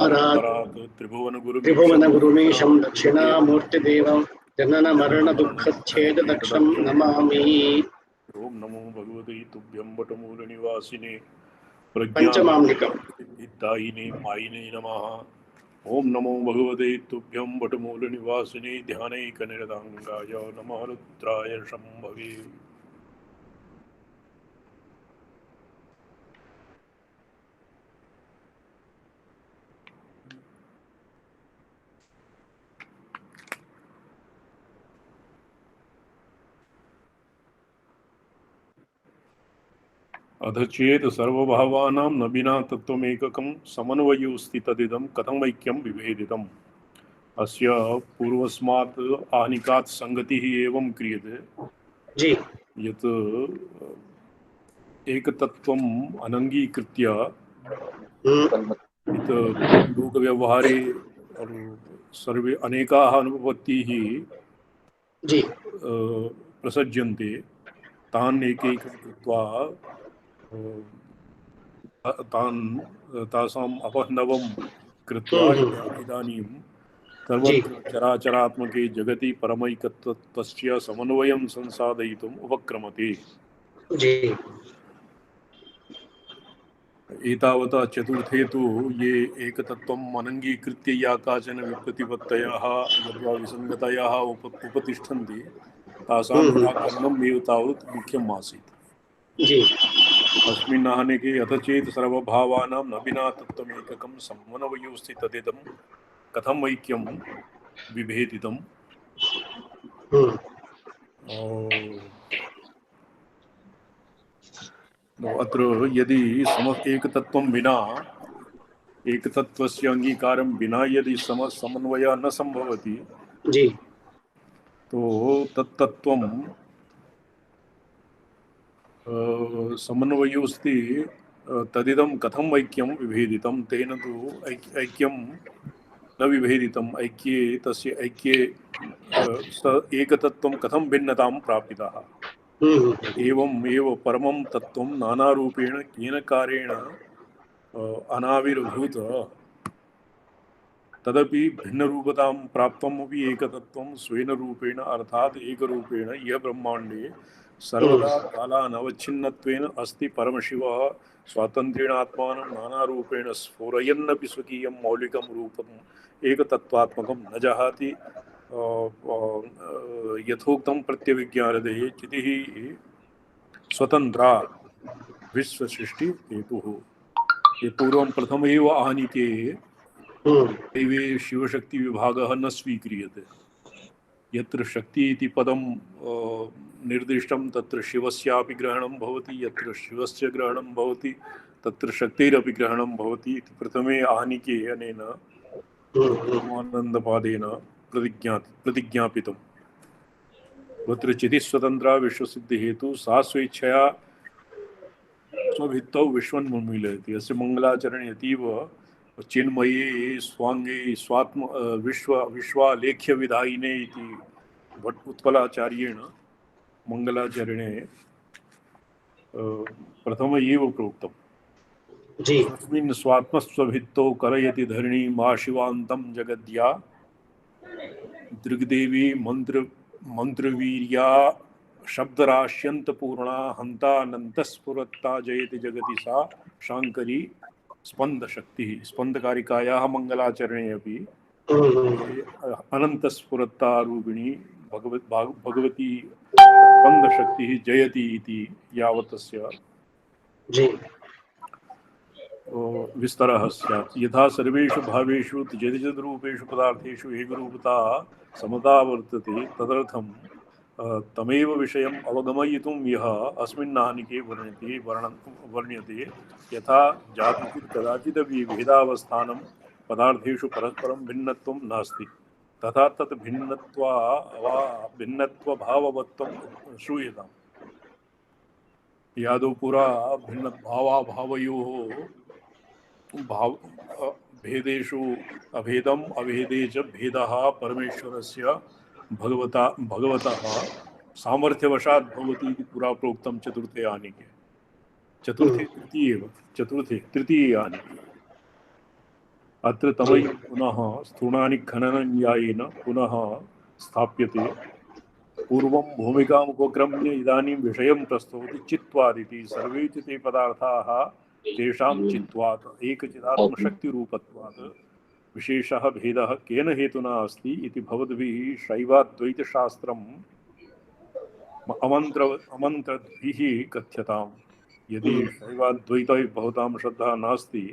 परात् त्रिभुवनगुरुमीशं दक्षिणामूर्तिदेवं जननमरणदुःखच्छेददक्षं नमामि। ओम नमो भगवते तुभ्यं वटमूलनिवासिने पंचमांबिकम् प्रज्ञादायिने मायिने नमः। ओम नमो भगवते तुभ्यं वटमूलनिवासिने ध्यानैकनिरताङ्गाय नमः। रुद्राय शम्भवे। अधचेत सर्वभावानां न विना तत्त्वमेककं समन्वयोऽस्ति तदिदं कथमैक्यं विभेदितम्। अस्य पूर्वस्मात् आहनिकात् संगतिः एवं क्रियते जी यत् एकतत्त्वम् अनङ्गीकृत्य लोकव्यवहारे सर्वे अनेकाः अनुभवतीः जी प्रसज्यन्ते। तान् एकैकं कृत्वा तासाम् अपह्नवं कृत्वा इदानीं सर्वत्र चराचरात्मके जगति परमैकत्वस्य समन्वयं संसाधयितुम् उपक्रमते। जी एतावता चतुर्थे तु ये एकतत्त्वम् अनङ्गीकृत्य या काचन विप्रतिपत्तयः यद्वा विसङ्गतयः उपतिष्ठन्ति तासां निराकरणम् एव तावत् मुख्यम् आसीत्। जी अस्मिन् आहनिके अथ चेत् सर्वभावानां न विना तत्त्वमेककं समन्वयोऽस्ति तदिदं कथम् ऐक्यं विभेदितम्। अत्र यदि एकतत्त्वं विना एकतत्त्वस्य अङ्गीकारं विना यदि समन्वयः न संभवति जी तो तत्तत्त्वं समन्वयोऽस्ति तदिदं कथम् ऐक्यं विभेदितं। तेन तु ऐक्यं न विभेदितम्। ऐक्ये तस्य ऐक्ये स एकतत्त्वं कथं भिन्नतां प्रापितः। एवम् एव परमं तत्त्वं नानारूपेण केन कारेण अनाविर्भूत तदपि भिन्नरूपतां प्राप्तमपि एकतत्त्वं स्वेन रूपेण अर्थात् एकरूपेण यह ब्रह्माण्डे सर्वदा कालानवच्छिन्नत्वेन अस्ति। परमशिवः स्वातन्त्र्येण आत्मानं नानारूपेण स्फुरयन्नपि स्वकीयं मौलिकं रूपम् एकतत्त्वात्मकं न जहाति। यथोक्तं प्रत्यभिज्ञानदे चितिः स्वतन्त्रा विश्वसृष्टि हेतुः। ये पूर्वं प्रथमैव आहनिके दैवे शिवशक्ति विभागः न स्वीक्रियते। यत्र शक्ति इति पदं निर्दिष्टं तत्र शिवस्यापि ग्रहणं भवति, यत्र शिवस्य ग्रहणं भवति तत्र शक्तेरपि ग्रहणं भवति इति प्रथमे आहनिके अनेन आनन्दपादेन प्रतिज्ञापितम्। तत्र चितिस्वतन्त्रा विश्वसिद्धिहेतुः सा स्वेच्छया स्वभित्तौ विश्वन्मुन्मीलयति। अस्य मंगलाचरणे अतीव चिन्मये स्वांगे स्वात्म विश्वालेख्य विधायिने इति भट्ट उत्पलाचार्येण मंगलाचरणे प्रथम एव प्रोक्तम्। स्वस्मिन् स्वात्मस्वभित्तौ करयति धरणी मा शिवान्तं जगद्या दृग्देवी मंत्रवीर्या शब्दराश्यन्तपूर्णा हन्तानन्तस्फुरत्ता जयति जगति सा शाङ्करी स्पन्दशक्तिः। स्पन्दकारिकायाः मंगलाचरणे अपि अनन्तस्फुरत्ता रूपिणी भगवती स्पन्दशक्तिः जयति इति यावतस्य विस्तरः स्यात्। यथा सर्वेषु भावेषु त्यजरूपेषु पदार्थेषु एकरूपता समता वर्तते तदर्थं तमेव विषयम् अवगमयितुं यः अस्मिन् आहनिके वर्ण्यते। यथा जातिचित् कदाचिदपि भेदावस्थानं पदार्थेषु परस्परं भिन्नत्वं नास्ति तथा तत् भिन्नत्वभाववत्वं श्रूयताम्। यादौ पुरा भिन्नभावाभावयोः भेदेषु अभेदम् अभेदे च भेदः परमेश्वरस्य भगवतः सामर्थ्यवशात् भवति इति पुरा प्रोक्तं चतुर्थे आहनिके। चतुर्थे तृतीये आहनिके अत्र तमयि पुनः स्थूणानि खननन्यायेन पुनः स्थाप्यते। पूर्वं भूमिकाम् उपक्रम्य इदानीं विषयं प्रस्तौति चित्वादिति। सर्वे च ते पदार्थाः तेषां चित्वात् एकचिदात्मशक्तिरूपत्वात् विशेषः भेदः केन हेतुना अस्ति इति भवद्भिः शैवाद्वैतशास्त्रम् अमन्त्रद्भिः कथ्यताम्। यदि शैवाद्वैते भवतां श्रद्धा नास्ति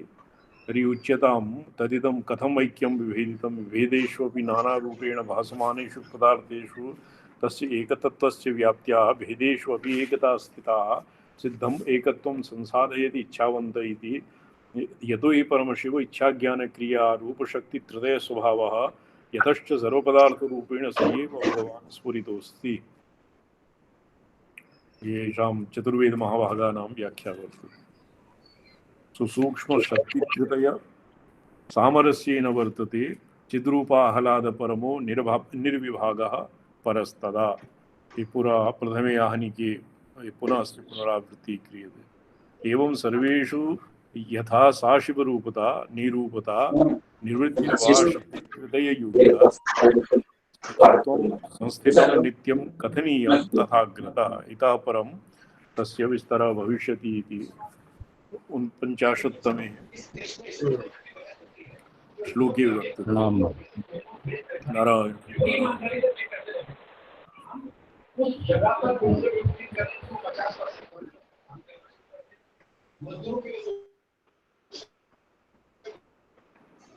तर्हि उच्यतां तदिदं कथम् ऐक्यं विभेदितं। विभेदेष्वपि नानारूपेण भासमानेषु पदार्थेषु तस्य एकतत्त्वस्य व्याप्त्याः भेदेष्वपि एकता स्थिता सिद्धम् एकत्वं संसाधयति इच्छावन्त इति। यतो हि परमशिव इच्छाज्ञानक्रिया रूपशक्तित्रदय स्वभावः यतश्च सर्वपदार्थरूपेण स एव भगवान् स्फुरितोऽस्ति। येषां चतुर्वेद महाभागानां व्याख्या वर्तते। सुसूक्ष्मशक्तिकृतय सामरस्येन वर्तते चिद्रूपाह्लादपरमो निर्विभागः परस्तदा। ये पुरा प्रथमे आहनिके पुनः अस्य पुनरावृत्ति क्रियते। एवं सर्वेषु यथा सा शिवरूपता निरूपता निवृत्तिर्वा शक्तिकृतययोगिता संस्थितं नित्यं कथनीयं तथाग्रतः। इतः परं तस्य विस्तारः भविष्यति इति 49तमे श्लोके वर्तते। नारायण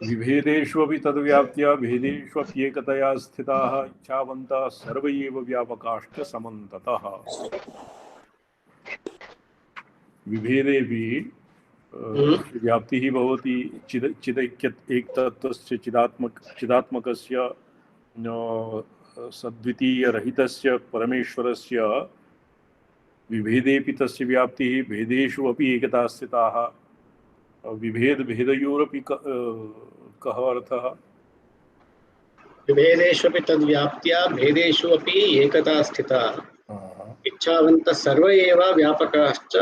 विभेदेष्वपि तद्व्याप्त्या भेदेष्वप्येकतया स्थिताः इच्छावन्तः सर्व एव व्यापकाश्च समन्ततः। विभेदेऽपि व्याप्तिः भवति एकतत्त्वस्य चिदात्मकस्य सद्वितीयरहितस्य परमेश्वरस्य विभेदेऽपि तस्य व्याप्तिः भेदेषु अपि एकता स्थिताः। विभेद भेदयोरपि कः अर्थः? विभेदेष्वपि तद्व्याप्त्या भेदेषु अपि एकता स्थिता इच्छावन्तः सर्व एव व्यापकाश्च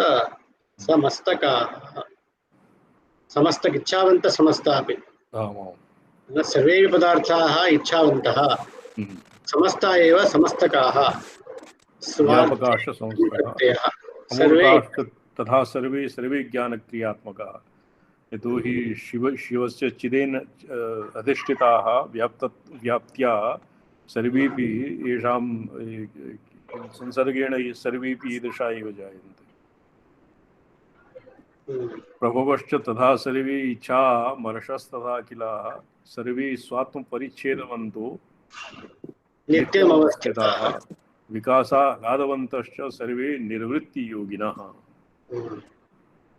समस्तकाः। समस्तक इच्छावन्तः समस्तापि सर्वे पदार्थाः इच्छावन्तः समस्ता एव समस्तकाः व्यापकाश्च समस्तकाः सर्वे तथा सर्वे सर्वे ज्ञानक्रियात्मकाः। यतो हि शिवस्य चिदेन अधिष्ठिताः व्याप्त्या सर्वेपि येषां संसर्गेण सर्वेपि ईदृशा एव जायन्ते। प्रभवश्च तथा सर्वे इच्छा मर्षस्तथा किलाः सर्वे स्वात्मपरिच्छेदवन्तो नित्यमवस्थिताः विकासाह्लादवन्तश्च सर्वे निर्वृत्तियोगिनः।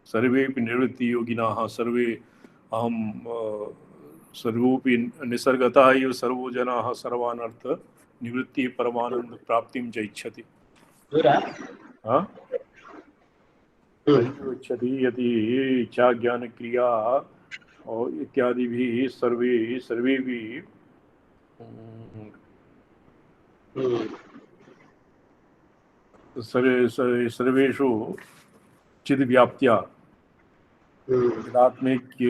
सर्वेपि निर्वृत्तियोगिनः सर्वे अहं सर्वोपि निसर्गतः एव सर्वो जनाः सर्वानर्थ निवृत्ति परमानंद प्राप्तिं च इच्छति। इच्छति यदि इच्छा ज्ञान क्रिया और इत्यादि भी सर्वे भी सर्वेषु चिद्व्याप्त्या चिदात्मैक्य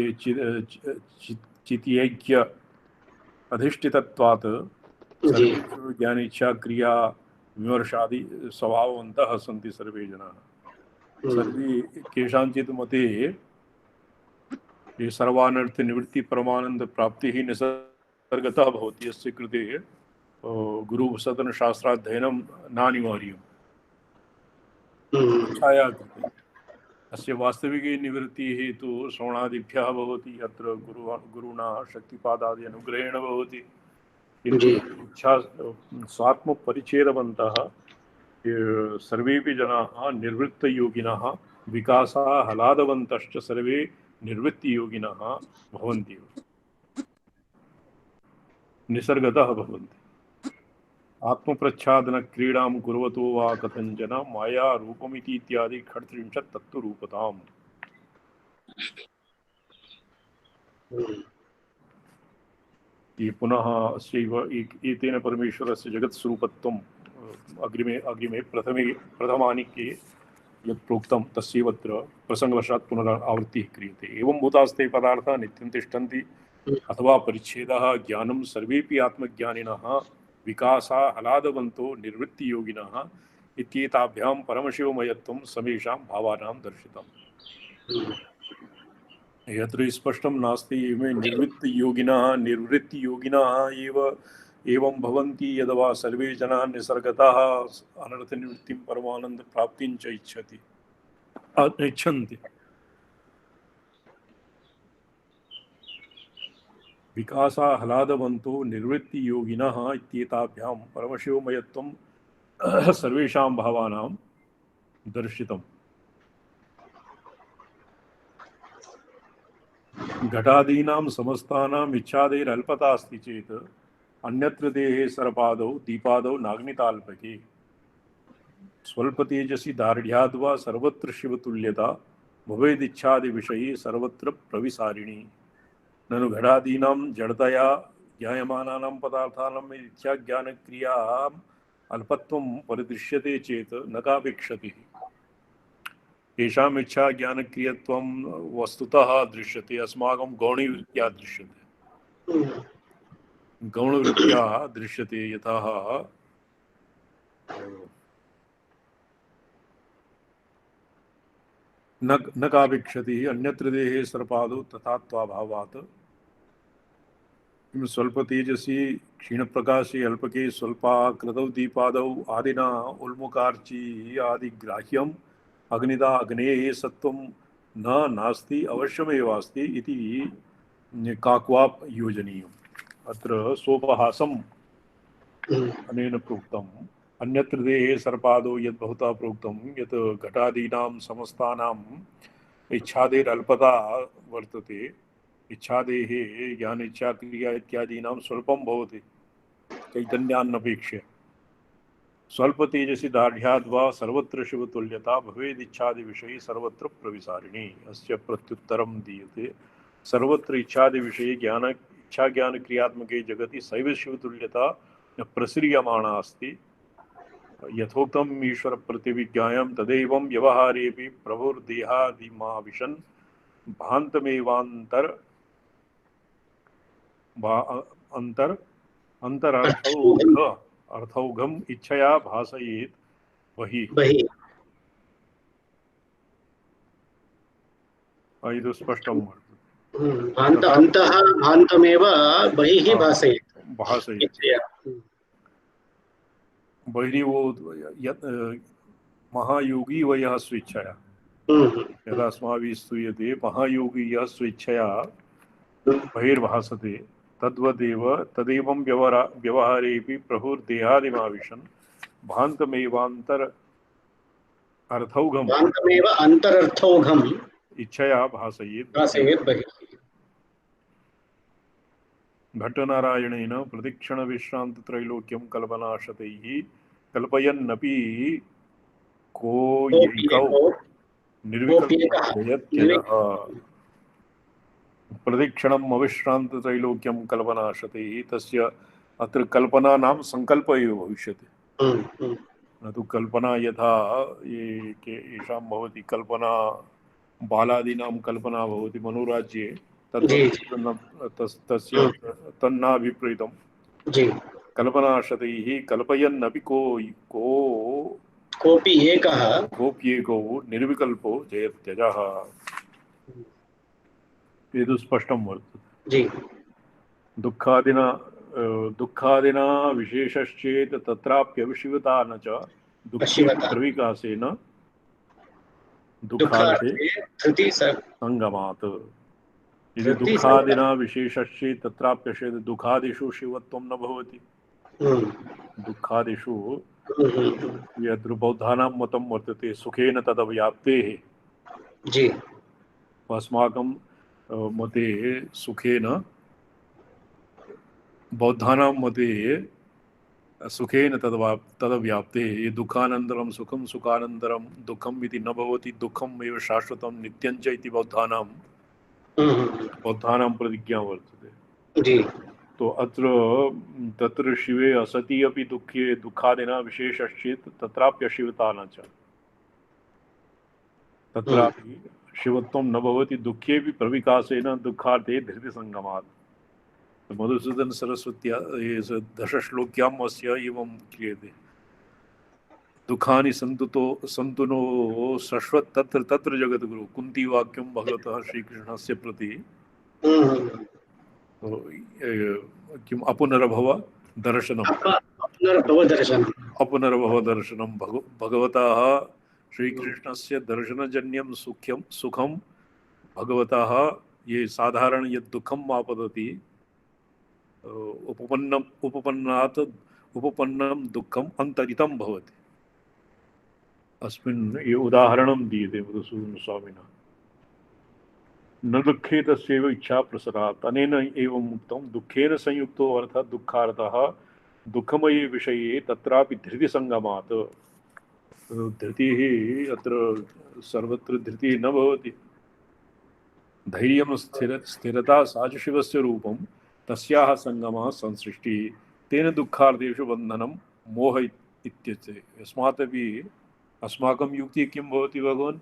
चित्यैक्य अधिष्ठितत्वात् सर्वेषु ज्ञानेच्छा क्रिया विमर्शादि स्वभाववन्तः सन्ति सर्वे जनाः। सर्वे केषाञ्चित् मते ये सर्वानर्थ निवृत्ति परमानंद प्राप्ति ही निसर्गतः भवति यस्य कृते गुरु सदन शास्त्राध्ययनं नानिवार्यम् इच्छाया कृते। अस्य वास्तविकी निवृत्तिः हेतु श्रवणादिभ्यः भवति। अत्र गुरुणा शक्तिपादादि अनुग्रहेण भवति। इच्छा स्वात्मपरिच्छेदवन्तः सर्वेपि जनाः निवृत्तयोगिनः विकासाह्लादवन्तश्च सर्वे निवृत्तियोगिनः भवन्ति निसर्गतः भवन्ति। आत्मप्रच्छादन क्रीडां कुर्वतो वा कथंचन माया रूपमिति इत्यादि खट्त्रिंशत् तत्त्वरूपताम्। ये पुनः अस्यैव एतेन परमेश्वरस्य जगत्स्वरूपत्वम् अग्रिमे प्रथमानिके यत् प्रोक्तं तस्यैवत्र प्रसंगवशात् पुनरावृत्तिः क्रियते। एवं भूतास्ते पदार्थाः नित्यं तिष्ठन्ति अथवा परिच्छेदः ज्ञानं सर्वेपि आत्मज्ञानिनः विकासाहलादवन्तो निर्वृत्तियोगिनः इत्येताभ्यां परमशिवमयत्वं समेषां भावानां दर्शितम्। यत्र स्पष्टं नास्ति इमे निर्वृत्तियोगिनः एवं भवन्ति यदवा सर्वे जनाः निसर्गतः अनर्थनिवृत्तिं परमानन्दप्राप्तिं च इच्छन्ति। विकासाहलादवन्तो निर्वृत्तियोगिनः इत्येताभ्यां परमशिवमयत्वं सर्वेषां भावानां दर्शितम्। घटादीनां समस्तानाम् इच्छादेरल्पता अस्ति चेत् अन्यत्र देहे सर्पादौ दीपादौ नाग्निताल्पके स्वल्पतेजसि दार्ढ्याद्वा सर्वत्र शिवतुल्यता भवेदिच्छादिविषये सर्वत्र प्रविसारिणी। ननु घटादीनां जडतया ज्ञायमानानां पदार्थानाम् इच्छाज्ञानक्रियाम् अल्पत्वं परिदृश्यते चेत् न कापेक्षति। येषाम् इच्छा ज्ञानक्रियत्वं वस्तुतः दृश्यते अस्माकं गौणवृत्त्या दृश्यते। गौणवृत्त्या दृश्यते यतः न कापेक्षति अन्यत्र देहे सर्पादौ तथात्वाभावात्। स्वल्पतेजसि क्षीणप्रकाशे अल्पके स्वल्पाकृतौ दीपादौ आदिना उल्मुखार्ची आदिग्राह्यम् अग्निदा अग्नेः सत्वं नास्ति अवश्यमेवास्ति इति काक्वाप् योजनीयम्। अत्र सोपहासम् अनेन प्रोक्तम्। अन्यत्र देहे सर्पादौ यद् बहुधा प्रोक्तं यत् घटादीनां समस्तानाम् इच्छादेरल्पता वर्तते। इच्छादेः ज्ञान इच्छा क्रिया इत्यादीनां स्वल्पं भवति चैतन्यान्नपेक्ष्य। स्वल्प तेजसि दार्ढ्याद्वा सर्वत्र शिवतुल्यता भवेदिच्छादि विषये सर्वत्र प्रविसारिणी। अस्य प्रत्युत्तरं दीयते सर्वत्र इच्छादि विषये इच्छा ज्ञान क्रियात्मके जगति सैव शिवतुल्यता प्रसृयमाणा अस्ति। यथोक्तम् ईश्वर प्रतिविज्ञायां तदेवं व्यवहारेऽपि प्रभुर्देहादिमाविशन् भान्तमेवान्तर अर्थौघम इच्छया भासयेत् बहिः। ಇದು ಸ್ಪಷ್ಟಂ अन्तः भान्तमेव बहिः भासयेत्। बहिर्वो महायोगी व यः स्वेच्छया यदा अस्माभिः स्तूयते महायोगी यः स्वेच्छया बहिर्भासते तदेवं व्यवहारेऽपि प्रभुर्देहादिमाविशन् भान्तमेवान्तर अन्तरर्थौघम् इच्छया भासयेत् बहिः। भट्टनारायणेन प्रदक्षिणविश्रान्तत्रैलोक्यं कल्पनाशतैः कल्पयन्नपि कोऽयैकौ निर्विकल्पः प्रदक्षिणम् अविश्रान्तत्रैलोक्यं कल्पनाशतैः। तस्य अत्र कल्पना नाम संकल्प एव भविष्यति, न तु कल्पना यथा येषां भवति कल्पना बालादीनां कल्पना भवति मनोराज्ये तस्य तन्ना विपरीतं। कल्पनाशतैः कल्पयन्नपि कोऽपि एकौ निर्विकल्पो जयत्यजः। ಇದು ಸ್ಪಷ್ಟಂ ವರ್ತತೆ। दुःखादिना विशेषश्चेत् तत्राप्यविषयता न च दुःखे प्रविकासेन दुःखार्थे संगमात्। यदि दुःखादिना विशेषश्चेत् तत्राप्यविषयता दुःखादिषु शिवत्वं न भवति। दुःखादिषु यद् बौद्धानां मतं वर्तते सुखेन तदव्याप्तेः। अस्माकं मते सुखेन बौद्धानां मते सुखेन तदव्याप्ते दुःखानन्तरं सुखं सुखानन्तरं दुःखम् इति न भवति। दुःखम् एव शाश्वतं नित्यं च इति बौद्धानां प्रतिज्ञा वर्तते। तो अत्र तत्र शिवे असति अपि दुःखे दुःखादिना विशेषश्चेत् तत्राप्यशिवता न च तत्रापि शिवत्वं न भवति। दुःखेऽपि प्रविकासेन दुःखार्थे धृतिसंगमात्। मधुसूदन सरस्वत्या दशश्लोक्याम् अस्य एवं क्रियते। दुखानि सन्तु नो शश्वत् तत्र तत्र जगद्गुरु कुन्ती वाक्यं भगवतः श्रीकृष्णस्य प्रति किम् अपुनर्भव दर्शनम् अपुनर्भव दर्शनं भगवतः श्रीकृष्णस्य दर्शनजन्यं सुखं भगवतः ये साधारण यद् दुःखम् आपतति उपपन्नं दुःखम् अन्तरितं भवति। अस्मिन् ये उदाहरणं दीयते मधुसूदनस्वामिना। न दुःखे तस्यैव इच्छा प्रसरात्। अनेन एवम् उक्तं दुःखेन संयुक्तो अर्थः दुःखार्थः दुःखमये विषये तत्रापि धृतिसङ्गमात्। धृतिः अत्र सर्वत्र धृतिः न भवति। धैर्यं स्थिरता सा च शिवस्य रूपं तस्याः सङ्गमः संसृष्टिः तेन दुःखार्थेषु बन्धनं मोह इत्युच्यते। अस्मादपि अस्माकं युक्तिः किं भवति भगवान्?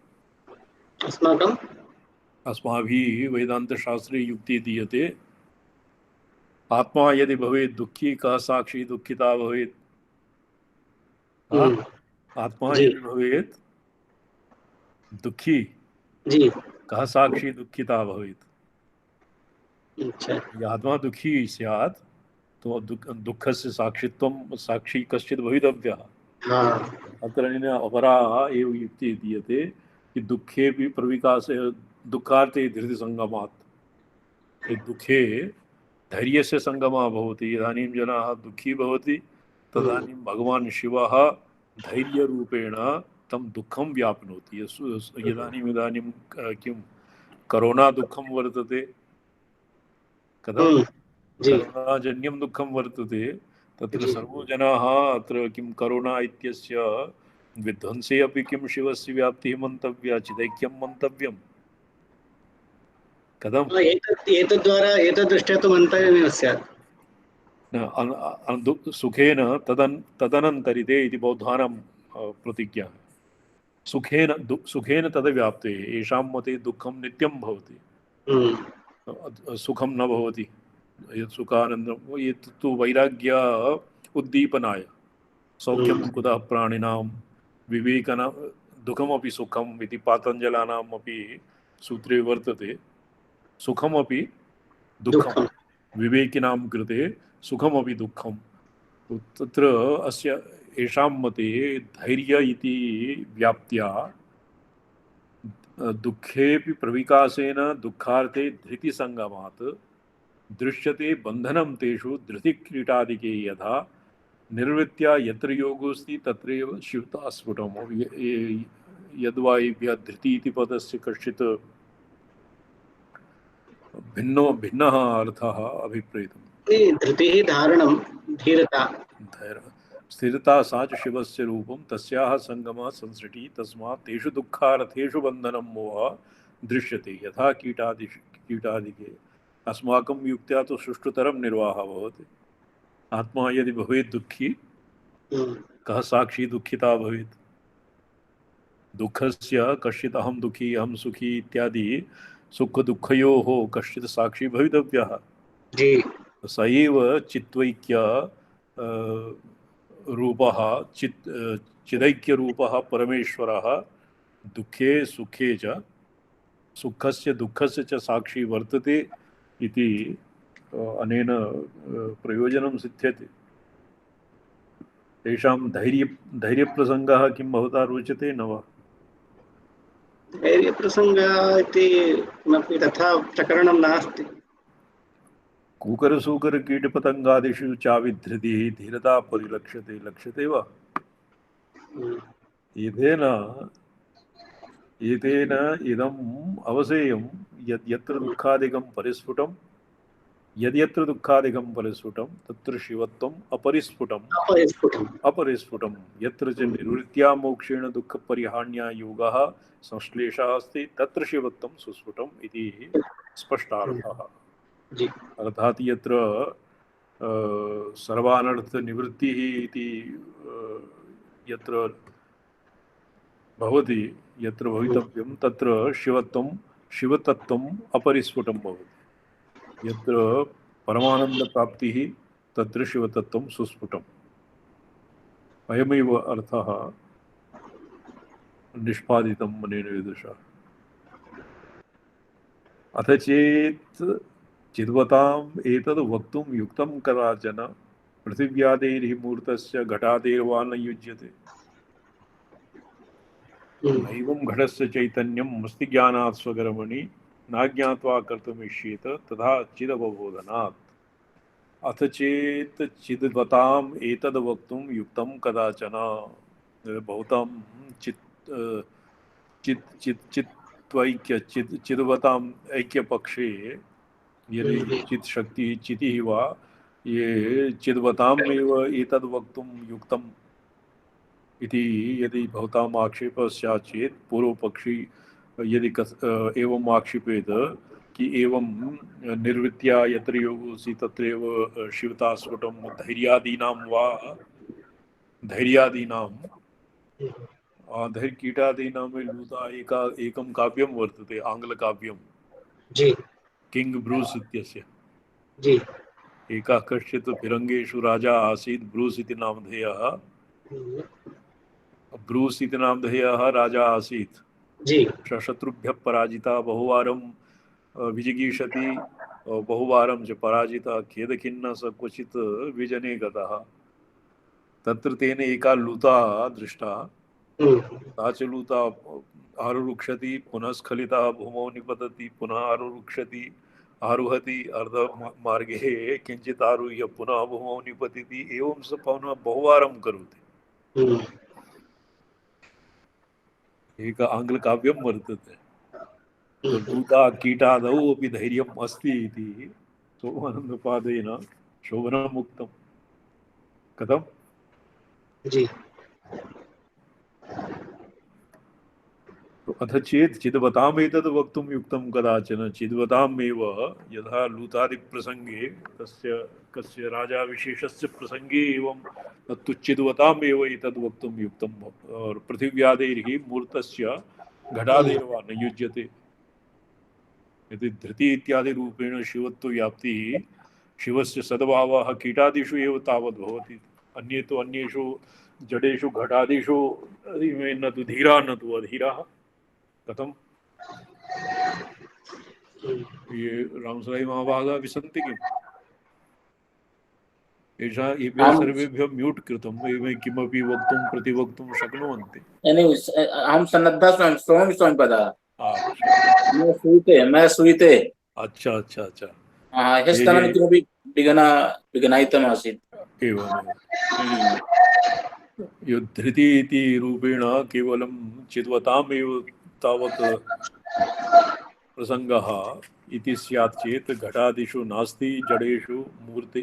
अस्माभिः वेदान्तशास्त्रे युक्तिः दीयते आत्मा यदि भवेत् दुःखी कः साक्षी दुःखिता भवेत्। आत्मा यदि भवेत् दुःखी कः साक्षी दुःखिता भवेत्। आत्मा दुःखी स्यात् तो दुःखस्य साक्षी कश्चित् भवितव्यः। अत्र अपरा एव युक्तिः दीयते कि दुःखेऽपि प्रविकासे दुःखार्थे धृतिसङ्गमात्। दुःखे धैर्यस्य सङ्गमः भवति। इदानीं जनाः दुःखी भवति तदानीं भगवान् शिवः धैर्यरूपेण तं दुःखं व्याप्नोति। इदानीं किं करोना दुःखं वर्तते, कथं करोनाजन्यं दुःखं वर्तते। तत्र सर्वे जनाः अत्र किं करोना इत्यस्य विध्वंसे अपि किं शिवस्य व्याप्तिः मन्तव्या, चिदैक्यं मन्तव्यं। कथम् एतद्द्वारा एतद्दृष्ट्या तु मन्तव्यमेव स्यात्। सुखेन तदनन्तरिते इति बौद्धानां प्रतिज्ञा। सुखेन तद्व्याप्ते येषां मते दुःखं नित्यं भवति, सुखं न भवति। यत् सुखानन्दं एतत्तु वैराग्य उद्दीपनाय। सौख्यं कुतः प्राणिनां विवेकन दुःखमपि सुखम् इति पातञ्जलानाम् अपि सूत्रे वर्तते। सुखमपि दुःखं विवेकिनां कृते सुखमपि दुःखं। तत्र अस्य येषां मते धैर्य इति व्याप्त्या दुःखेऽपि प्रविकासेन दुःखार्थे धृतिसङ्गमात् दृश्यते बन्धनं तेषु धृतिक्रीटादिके यथा निर्वृत्या यत्र योगोऽस्ति तत्रैव शिवता स्फुटम्। यद्वा धृति इति पदस्य कश्चित् भिन्नः अर्थः अभिप्रेतम्। धृतिः धारणं धीरता स्थिरता सा च शिवस्य रूपं तस्याः सङ्गमः संसृतिः तस्मात् तेषु दुःखार्थेषु बन्धनं मोहः दृश्यते यथा कीटादिके। अस्माकं युक्त्या तो सुष्ठुतरं निर्वाहः भवति। आत्मा यदि भवेत् दुःखी कः साक्षी दुःखिता भवेत्। दुःखस्य कश्चित् अहं दुःखी अहं सुखी इत्यादि सुख दुःखयोः कश्चित् साक्षी भवितव्यः। स एव चित्वैक्य रूपः चिदैक्यरूपः परमेश्वरः दुःखे सुखे च सुखस्य दुःखस्य च साक्षी वर्तते इति अनेन प्रयोजनं सिद्ध्यते। तेषां धैर्यप्रसङ्गः किं भवता रोचते न वा? धैर्यप्रसङ्गः इति किमपि तथा प्रकरणं नास्ति। कूकरसूकरकीटपतङ्गादिषु चाविधृतिः धीरता परिलक्ष्यते लक्ष्यते वा? एतेन इदम् अवसेयं यत्र दुःखादिकं परिस्फुटं यद्यत्र दुःखादिकं परिस्फुटं तत्र शिवत्वम् अपरिस्फुटं यत्र च निवृत्त्या मोक्षेण दुःखपरिहान्या योगः संश्लेषः अस्ति तत्र शिवत्वं सुस्फुटम् इति स्पष्टार्थः। अर्थात् यत्र सर्वानर्थनिवृत्तिः इति यत्र भवति यत्र भवितव्यं तत्र शिवत्वं शिवतत्वम् अपरिस्फुटं भवति। यत्र परमानंद प्राप्ति तत्र शिवतत्त्वं सुस्फुटम्। अयमेव अर्थः निष्पादितं मनेन विदुषा। अथ चेत् चिद्वताम् एतद् वक्तुं युक्तं कदाचन पृथिव्यादेर्हि मूर्तस्य घटादेर्वा न युज्यते। नैवं घटस्य चैतन्यं मस्ति ज्ञानात् स्वकर्मणि नाज्ञात्वा कर्तुमिष्येत तथा चिदवबोधनात्। अथ चेत् चिद्वताम् एतद् वक्तुं युक्तं कदाचन भवतां चित् चित् चित् चित्वैक्य चिद्वताम् ऐक्यपक्षे यदि चित् शक्ति चितिः वा ये चिद्वताम् एव एतद् वक्तुं युक्तम् इति यदि भवताम् आक्षेपः स्यात् चेत् पूर्वपक्षी यदि एवम् आक्षेपेत कि एवं निर्वृत्या यत्र योगोऽसि तत्रैव शिवता स्फुटं धैर्यादीनां वा धैर्यादीनां धैर्यकीटादीनां लूता एकं काव्यं वर्तते आङ्ग्लकाव्यं जी किंग ब्रूस इत्यस्य। जी एकः कश्चित् फिरङ्गेषु राजा आसीत् ब्रूस इति नामधेयः। ब्रूस इति नामधेयः राजा आसीत्। जी शत्रुभ्यः पराजिता बहुवारं विजिगीषति बहुवारं च पराजिता खेदखिन्नः स क्वचित् विजने गतः। तत्र तेन एका लूता दृष्टा। सा च लूता आरुरुक्षति पुनः स्खलिता भूमौ निपतति पुनः आरुरुक्षति आरुहति अर्धमार्गे किञ्चित् आरुह्य पुनः भूमौ निपतति एवं स पुनः बहुवारं करोति। एक आङ्ग्लकाव्यं वर्तते। तो लूता कीटादौ अपि धैर्यम् अस्ति इति सोमानन्दपादेन शोभनम् उक्तम्। कथम्? जी अथ चेत् चिद्वताम् एतद् वक्तुं युक्तं कदाचन चिद्वतामेव यथा लूतादिप्रसङ्गे तस्य कस्य राजा विशेषस्य प्रसङ्गे एवं तत्तु चिद्वतामेव एतद् वक्तुं युक्तं पृथिव्यादैर्हि मूर्तस्य घटादैर्वा न युज्यते। यदि धृति इत्यादि रूपेण शिवत्व व्याप्तिः शिवस्य सद्भावः कीटादिषु एव तावद् भवति। अन्ये तु अन्येषु जडेषु घटादिषु न तु धीरा न तु अधीराः। कथम ये रामसराई महाभागा विसन्ति किम्? एषा एभ्यः सर्वेभ्यः म्यूट् कृतम् एवं किमपि वक्तुं प्रतिवक्तुं शक्नुवन्ति। अहं सन्नद्धः स्वयं स्वयं पदा मैं सूयते। अच्छा अच्छा अच्छा ह्यस्तनं किमपि विघ्नायितम् आसीत्। एवमेव धृति इति रूपेण केवलं चिद्वतामेव तावत् प्रसङ्गः इति स्यात् चेत् घटादिषु नास्ति जडेषु मूर्ति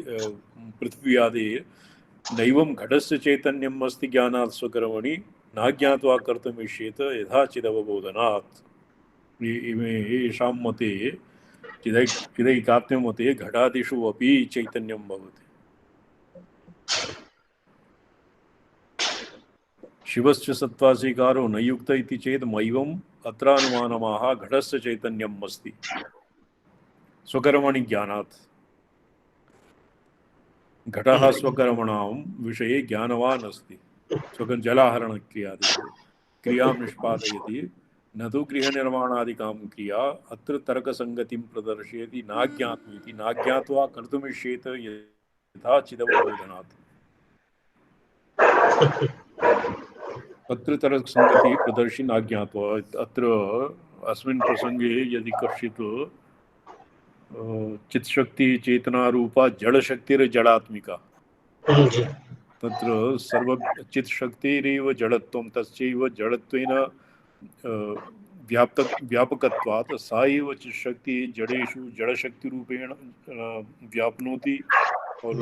पृथ्व्यादि नैवं घटस्य चैतन्यम् अस्ति ज्ञानात् स्वकर्मणि नाज्ञात्वा कर्तुमिष्येत यथा चिदवबोधनात्। येषां मते चिदैकात्म्य मते घटादिषु अपि चैतन्यं भवति। शिवस्य सत्त्वास्वीकारो न युक्त इति चेत् मैवम् अत्र अनुमानमाह घटस्य चैतन्यम् अस्ति स्वकर्मणि ज्ञानात्। घटः स्वकर्मणां विषये ज्ञानवान् अस्ति। जलाहरणक्रियादिषु क्रियां निष्पादयति न तु गृहनिर्माणादिकां क्रिया। अत्र तर्कसङ्गतिं प्रदर्शयति नाज्ञात्मीति नाज्ञात्वा कर्तुमिष्येत यथा चिदवबोधनात्। अत्र तर्कसङ्गतिः प्रदर्शि नाज्ञात्वा। अत्र अस्मिन् प्रसङ्गे यदि कश्चित् चित्शक्ति चेतनारूपा जडशक्तिर्जडात्मिका तत्र सर्व चित्शक्तिरेव जडत्वं तस्यैव जडत्वेन व्यापकत्वात् सा एव चित्शक्ति जडेषु जडशक्तिरूपेण व्याप्नोति और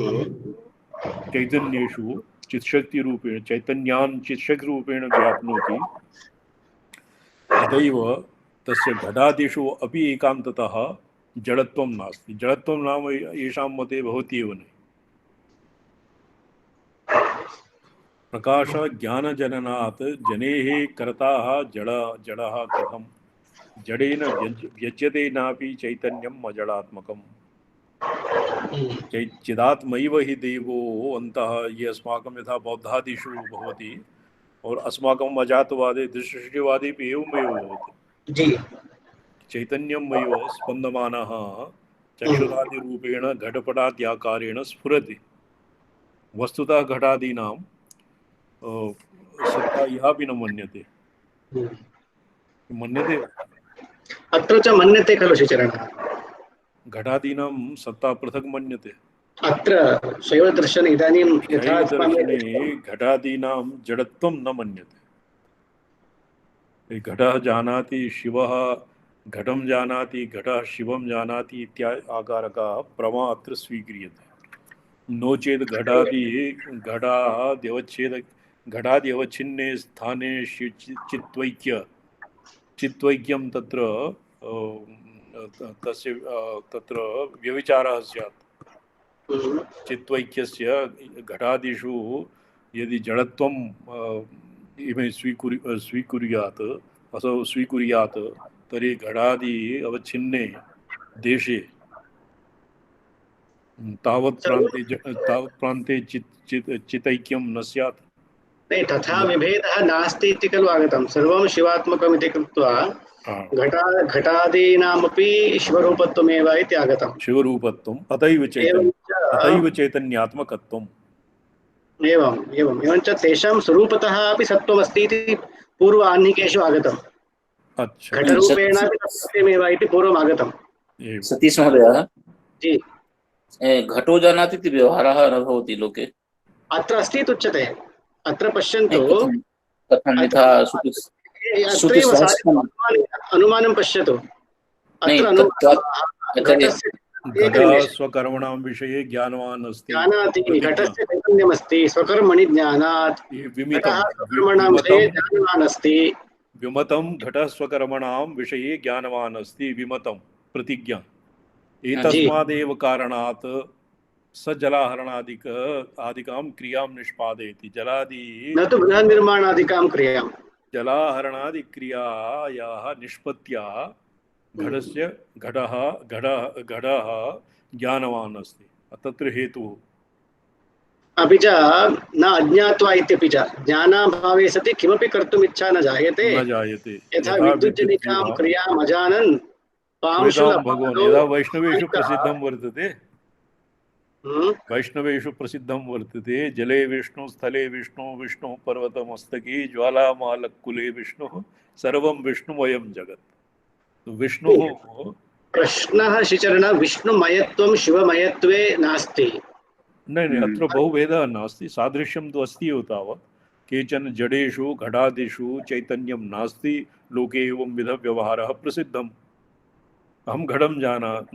चैतन्येषु चित्शक्तिरूपेण चैतन्यान् चित्शक्तिरूपेण व्याप्नोति। तदैव तस्य घटादिषु अपि एकान्ततः जडत्वं नास्ति। जडत्वं नाम येषां मते भवति एव न। प्रकाश ज्ञानजननात् जनेः कर्ताः जडः कथं जडेन व्यज्यते नापि चैतन्यम् अजडात्मकम्। चिदात्मैव हि देवो अन्तः, ये अस्माकं यथा बौद्धादिषु भवति और अस्माकम् अजातवादे दृष्टिवादे एवमेव भवति। जी चैतन्यमेव स्पन्दमानः चक्षुरादिरूपेण घटपटाद्याकारेण स्फुरति। वस्तुतः घटादीनां सत्ता इहापि न मन्यते। मन्यते अत्र च मन्यते खलु श्रीचरणः? घटादीनां सत्ता पृथक् मन्यते। अत्र शैवदर्शने इदानीं यथा शैवदर्शने घटादीनां जडत्वं न मन्यते। घटः जानाति, शिवः घटं जानाति, घटः शिवं जानाति इत्यादि आकारकः प्रमा अत्र स्वीक्रियते। नो चेत् घटाद्यवच्छिन्ने स्थाने चित्वैक्यं तत्र तस्य तत्र व्यभिचारः स्यात्। चित्वैक्यस्य घटादिषु यदि जडत्वं इमे स्वीकुर्यात् असौ स्वीकुर्यात् तर्हि घटादि अवच्छिन्ने देशे तावत् प्रान्ते चितैक्यं न स्यात्। नहीं, तथा विभेदः नास्ति इति खलु आगतं। सर्वं शिवात्मकम् इति कृत्वा घटादीनामपि शिवरूपत्वमेव इति आगतं। शिवरूपत्वम् अतैव चैतन्यात्मकत्वम्। एवञ्च तेषां स्वरूपतः अपि सत्त्वमस्ति इति पूर्व आह्निकेषु आगतम्। अच्छा, घटरूपेणापि सत्यमेव इति पूर्वम् आगतम्। सतीश महोदय, जी घटो जानाति इति व्यवहारः न भवति लोके। अत्र अस्ति इति उच्यते। अत्र पश्यन्तु, कथं यथा अनुमानं पश्यतु। घटः स्वकर्मणां विषये ज्ञानवान् अस्ति, जानाति, घटस्य चैतन्यमस्ति, स्वकर्मणि ज्ञानात्। विमतं घटः स्वकर्मणां विषये ज्ञानवान् अस्ति, विमतं प्रतिज्ञा। एतस्मादेव कारणात् स जलाहरणादिकां क्रियां निष्पादयति। जलादि न तु गृहनिर्माणादिकां क्रियां, जलाहरणादिक्रियायाः निष्पत्त्या घटः ज्ञानवान् अस्ति। तत्र हेतुः अपि च न अज्ञात्वा इत्यपि च ज्ञानाभावे सति किमपि कर्तुम् इच्छा न जायते। यथा विद्युज्जनिकां क्रियाम् अजानन् भगवान् यदा वैष्णवेषु प्रसिद्धं वर्तते, वैष्णवेषु प्रसिद्धं वर्तते, जले विष्णु, स्थले विष्णु, विष्णु पर्वतमस्तके, ज्वालामालकुले विष्णु, सर्वं विष्णुमयं जगत्। विष्णुः प्रश्नः श्रीचरण, विष्णुमयत्वं शिवमयत्वे नास्ति। नहीं, अत्र बहुभेदः नास्ति, सादृश्यं तु अस्ति एव तावत्। केचन जडेषु घटादिषु चैतन्यं नास्ति, लोके एवं विध व्यवहारः प्रसिद्धम्। अहं घटं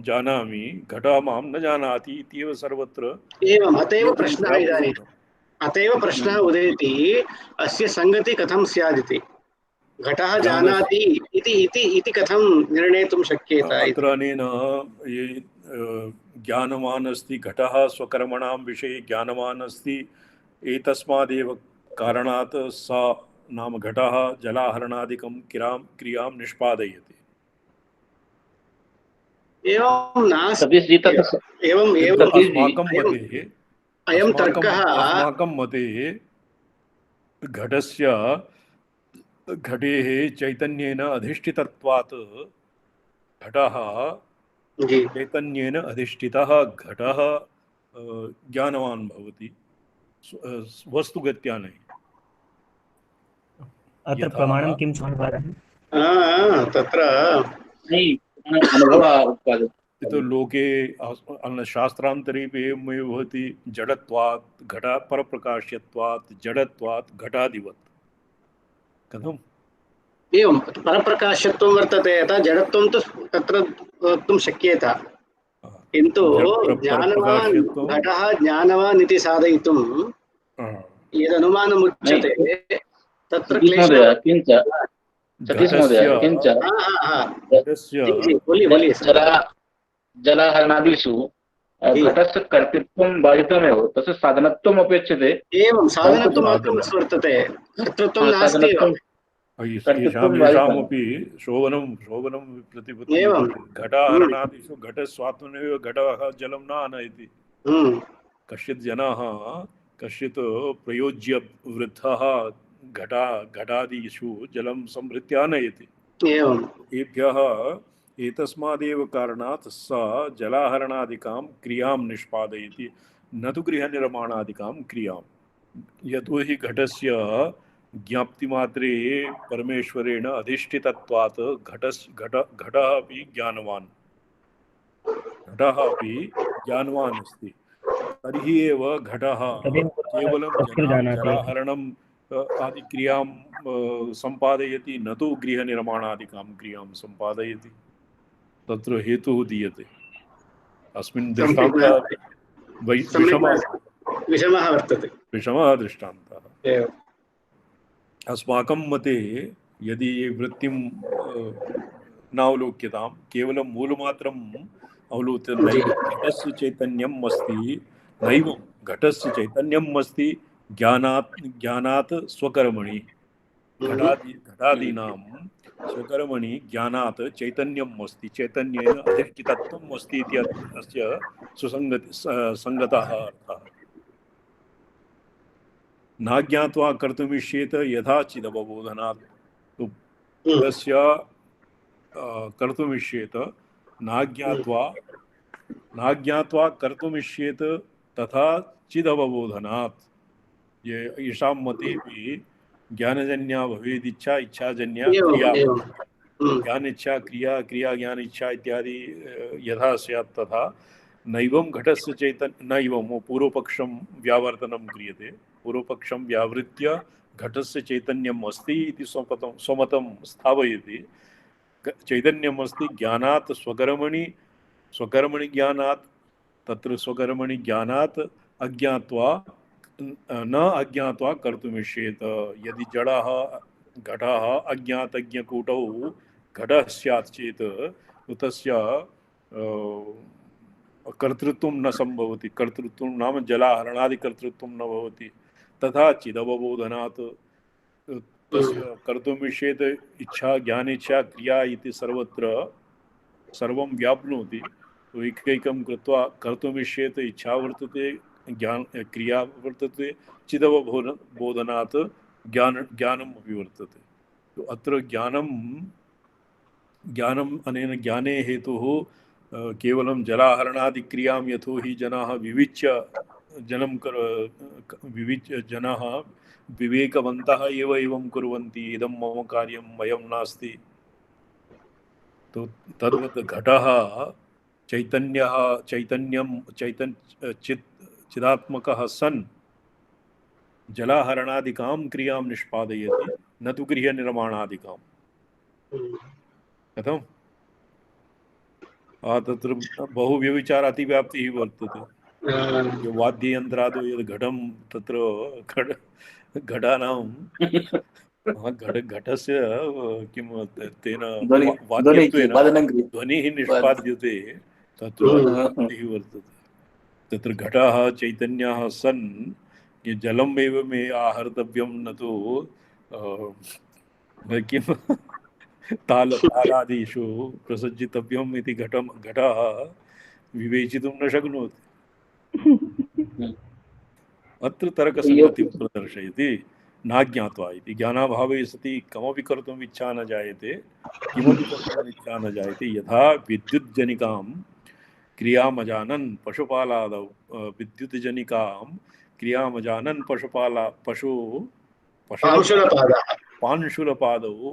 जानामि, घटः मां न जानाति इत्येव सर्वत्र। एवम्, अतएव प्रश्नः इदानीम्, अतएव प्रश्नः उदेति, अस्य संगति कथं स्यादिति। घटः जानाति इति कथं निर्णेतुं शक्येत? अत्र अनेन ये ज्ञानवान् अस्ति, घटः स्वकर्मणां विषये ज्ञानवान् अस्ति, एतस्मादेव कारणात् सा नाम घटः जलाहरणादिकं क्रियां निष्पादयति। अस्माकं मते घटेः चैतन्येन अधिष्ठितत्वात् घटः चैतन्येन अधिष्ठितः घटः ज्ञानवान् भवति, वस्तुगत्या नहीं। अत्र प्रमाणं किं समन्वयः? तत्र तो लोके शास्त्रान्तरे एवमेव भवति, जडत्वात् घट परप्रकाश्यत्वात् जडत्वात् घटादिवत्। कथम् एवं परप्रकाश्यत्वं वर्तते, यथा जडत्वं तु तत्र वक्तुं शक्येत, किन्तु ज्ञानवान् घटः ज्ञानवान् इति साधयितुं यदनुमानमुच्यते तत्र जलाहरणादिषु घटस्य कर्तृत्वं बाधितमेव, तस्य साधनत्वम् अपेक्षते। एवं साधनत्वं मात्रं वर्तते, कर्तृत्वं नास्ति। येषामपि शोभनं प्रतिपत्तिः एवं घटाहरणादिषु घटस्वात्मनैव घटः जलं न आनयति कश्चित् जनाः कश्चित् प्रयोज्य वृद्धः घटादिषु जलं संभृत्य आनयति एवं एभ्यः एतस्मादेव कारणात् सा जलाहरणादिकां क्रियां निष्पादयति न तु गृहनिर्माणादिकां क्रियां यतोहि घटस्य ज्ञाप्तिमात्रे परमेश्वरेण अधिष्ठितत्वात् घटः अपि ज्ञानवान् ज्ञानवान् अस्ति तर्हि एव घटः केवलं जलाहरणम् आदिक्रियां सम्पादयति न तु गृहनिर्माणादिकां क्रियां सम्पादयति तत्र हेतुः दीयते अस्मिन् दृष्टान्तः विषमः दृष्टान्तः अस्माकं मते यदि वृत्तिं नावलोक्यतां केवलं मूलमात्रम् अवलोक्य घटस्य चैतन्यम् अस्ति नैवं घटस्य चैतन्यम् अस्ति ज्ञानात् स्वकर्मणि घटादीनां स्वकर्मणि ज्ञानात् चैतन्यम् अस्ति चैतन्येन अधिष्ठितत्वम् अस्ति इति अस्य संगतः अर्थः न ज्ञात्वा कर्तुमिष्येत यथा चिदवबोधनात् तस्य कर्तुमिष्येत न ज्ञात्वा कर्तुमिष्येत तथा चिदवबोधनात् येषां मतेऽपि ज्ञानजन्या भवेत् इच्छाजन्या क्रिया ज्ञान इच्छा क्रिया क्रिया ज्ञान इच्छा इत्यादि यथा स्यात् तथा नैवं घटस्य नैवं पूर्वपक्षं व्यावर्तनं क्रियते पूर्वपक्षं व्यावृत्य घटस्य चैतन्यम् अस्ति इति स्वमतं स्थापयति चैतन्यम् अस्ति ज्ञानात् स्वकर्मणि ज्ञानात् तत्र स्वकर्मणि ज्ञानात् न अज्ञात्वा कर्तुमिष्येत यदि जडः घटः अज्ञातज्ञकूटौ घटः स्यात् चेत् तस्य कर्तृत्वं न संभवति कर्तृत्वं नाम जलाहरणादिकर्तृत्वं न भवति तथा चिदवबोधनात् तस्य कर्तुमिष्येत इच्छा ज्ञानेच्छा क्रिया इति सर्वत्र सर्वं व्याप्नोति तो एकैकं कृत्वा कर्तुमिष्येत इच्छा वर्तते ज्ञान क्रिया वर्तते चिदवबोधनात् ज्ञानम् अपि वर्तते तो अत्र ज्ञानम् अनेन ज्ञाने हेतुः केवलं जलाहरणादिक्रियां यतो हि जनाः विविच्य जनाः विवेकवन्तः एव एवं कुर्वन्ति इदं मम कार्यं वयं नास्ति तो तद्वत् घटः चिदात्मकः सन् जलाहरणादिकां क्रियां निष्पादयति न तु गृहनिर्माणादिकां कथम् तत्र बहु व्यभिचार अतिव्याप्तिः वर्तते वाद्ययन्त्रादौ यद् घटं तत्र घटानां घटस्य किं तेन वाद्यत्वेन ध्वनिः निष्पाद्यते तत्र वर्तते तत्र घटः चैतन्यः सन् जलम् एव मे आहर्तव्यं न तु किं तालादिषु प्रसज्जितव्यम् इति घटः विवेचितुं न शक्नोति अत्र तर्कसङ्गतिं प्रदर्शयति न ज्ञात्वा इति ज्ञानाभावे सति कमपि कर्तुम् इच्छा न जायते किमपि कर्तुम् इच्छा न जायते यथा विद्युज्जनिकां क्रियामजानन् पशुपालादौ विद्युज्जनिकां क्रियामजानन् पांशुलपादौ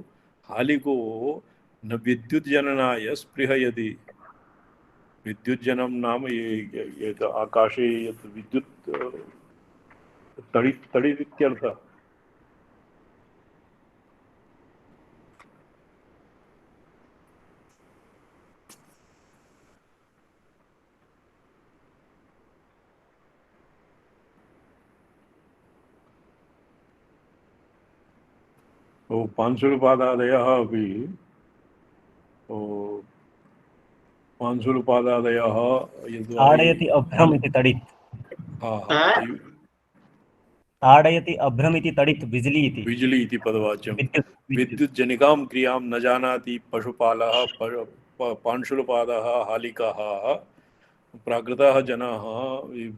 हालिको न विद्युज्जननाय स्पृहयति विद्युज्जनं नाम ये आकाशे यत् विद्युत् तडित्यर्थः पांशुलपादादयः अपि पांशुलपादादयः आडयति अभ्रम् इति तडित् ताडयति अभ्रमिति तडित् बिजली इति बिजली इति पदवाच्यं। विद्युत् विद्युज्जनिकां क्रियां न जानाति पशुपालः पांशुलपादः हालिकाः प्राकृताः जनाः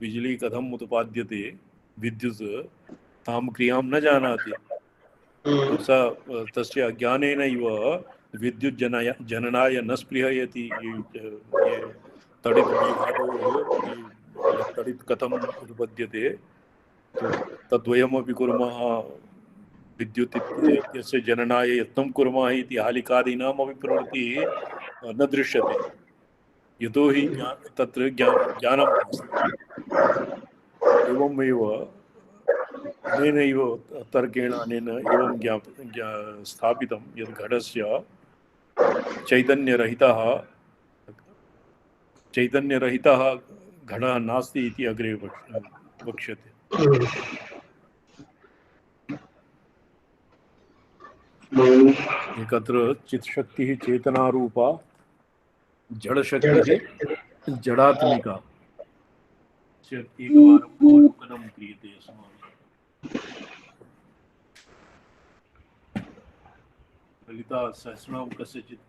बिजली कथम् उत्पाद्यते विद्युत् तां क्रियां न जानाति। स तस्य अज्ञानेनैव विद्युत् जननाय न स्पृहयति। ये तडित् तडित् कथम् उत्पद्यते तद्वयमपि कुर्मः, विद्युत् इत्यस्य जननाय यत्नं कुर्मः इति हालिकादीनामपि प्रवृत्तिः न दृश्यते, यतोहि तत्र ज्ञानं नास्ति। एवमेव अनेनैव तर्केण अनेन एवं स्थापितं यत् घटस्य चैतन्यरहितः घटः नास्ति इति अग्रे वक्ष्यते। एकत्र चित्शक्तिः चेतनारूपा, जडशक्तिः जडात्मिका। एकवारम् अवलोकनं क्रियते अस्माभिः। ललिता सहस्रनाम कस्यचित्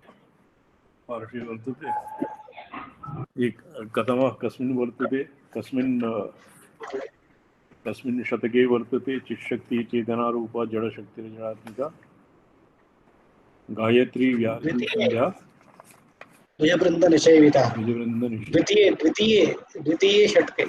पार्श्वे वर्तते। एक कथमः कस्मिन् वर्तते, कस्मिन् शतके वर्तते चित्शक्तिः चेतनारूपा जडशक्तिर्जडात्मिका। गायत्री व्याहृति संध्या द्विजवृन्दनिषेविता द्विजवृन्दनिषेविता द्वितीये शतके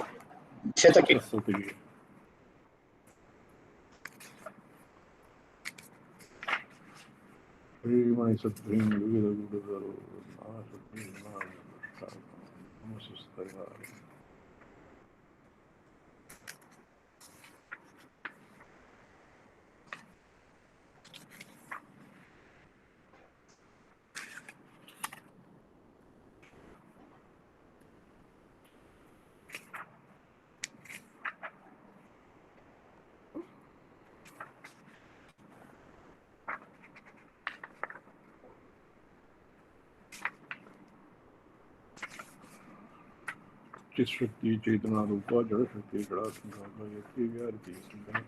चित्शक्ति चेतना रूपा जड़शक्ति जड़ात्मिका गायत्री व्याहृति संध्या।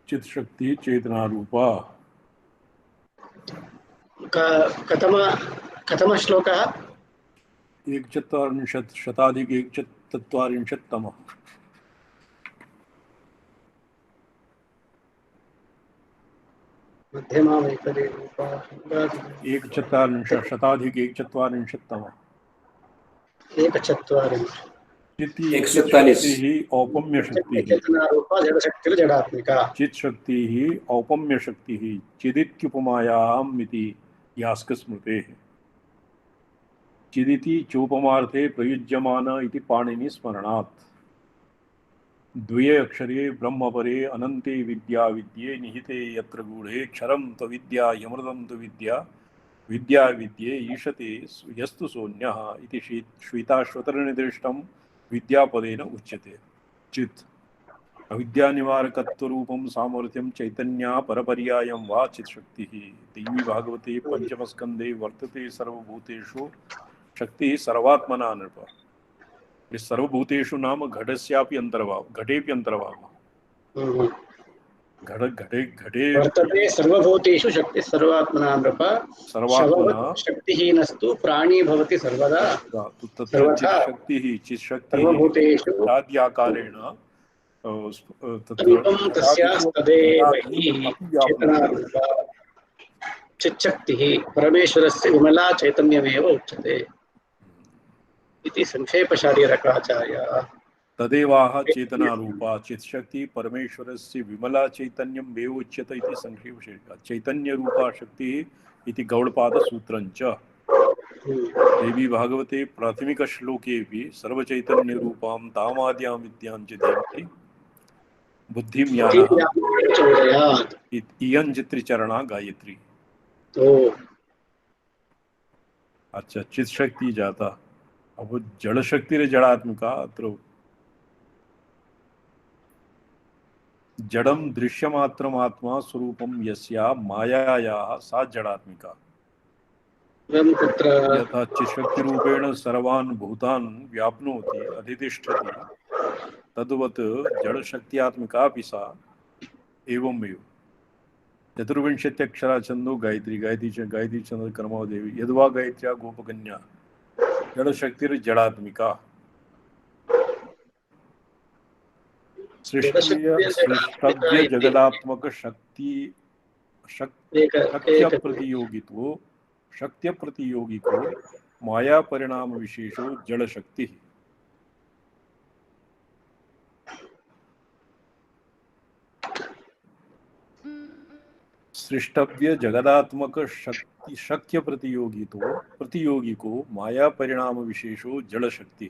चित शक्ति चेतना रूपा। कथम श्लोकः? 140 शताधिक 140तमः। मध्यमा वैखरी रूपा 140 शताधिक 140तमः। 140 ही औपम्य शक्ति चित शक्ति ही औपम्य शक्ति ही चिदित्युपमायाम् इति यास्कस्मृतेः। चिदिति चोपमार्थे प्रयुज्यमान इति पाणिनि स्मरणात्। द्वये अक्षरे ब्रह्मपरे अनन्ते विद्या विद्ये निहिते यत्र गूढे क्षरं त्वविद्या यमृतं त्वविद्या विद्या विद्ये ईशते यस्तु सोऽन्यः इति श्वेताश्वतरनिर्दिष्टं विद्यापदेन उच्यते। चित् अविद्यानिवारकत्वरूपं सामर्थ्यं चैतन्या परपर्यायं वा चित्शक्तिः। देवी भागवते पंचमस्कन्धे वर्तते सर्वभूतेषु शक्तिः सर्वात्मना नृप। सर्वभूतेषु नाम घटस्यापि अंतर्भाव, घटेपि अंतर्भाव। घटे वर्तते सर्वभूतेषु शक्तिः सर्वात्मना नृप। सर्वात्मना शक्तिहीनस्तु प्राणी भवति सर्वदा। चित्शक्तिः सर्वभूतेषु आद्याकारेण चित्शक्तिः परमेश्वरस्य विमला चैतन्यमेव उच्यते इति संक्षेपशारीरकाचार्यः। तदेवाह चेतना रूपा चित्शक्ति परमेश्वरस्य विमला चैतन्यं वेव उच्यते इति संक्षेपशारीरका। चैतन्य रूपा शक्तिः इति गौडपाद सूत्रञ्च। देवी भागवते प्राथमिकश्लोकेऽपि सर्वचैतन्यरूपां तामाद्यां विद्यां च धीमहि बुद्धिं यानः चोदयात्। इयं चित्रिचरणा गायत्री। तो अच्छा, चित शक्ति जाता। अब जड़ शक्ति रे जड़ात्मिका अत्र जड़म दृश्यमात्रमात्मा स्वरूपम यस्या मायायाः सा जड़ात्मिका। तत्र यथा चिशक्ति रूपेण सर्वान् भूतान् व्याप्नोति अधितिष्ठति तद्वत् जड़ शक्त्यात्मिकापि सा एवमेव। चतुर्विंशत्यक्षरा छंदो गायत्री गायत्री छंद कर्मदेवी यद्वा गायत्र्या गोपकन्या जड़ शक्तिर्जड़ात्मिका। सृष्टव्य जगदात्मक शक्ति शक्त्य प्रतियोगिको माया परिणाम विशेषो जड़ शक्ति। सृष्टव्य जगदात्मक शक्त्य प्रतियोगिको माया परिणाम विशेषो जड़ शक्ति।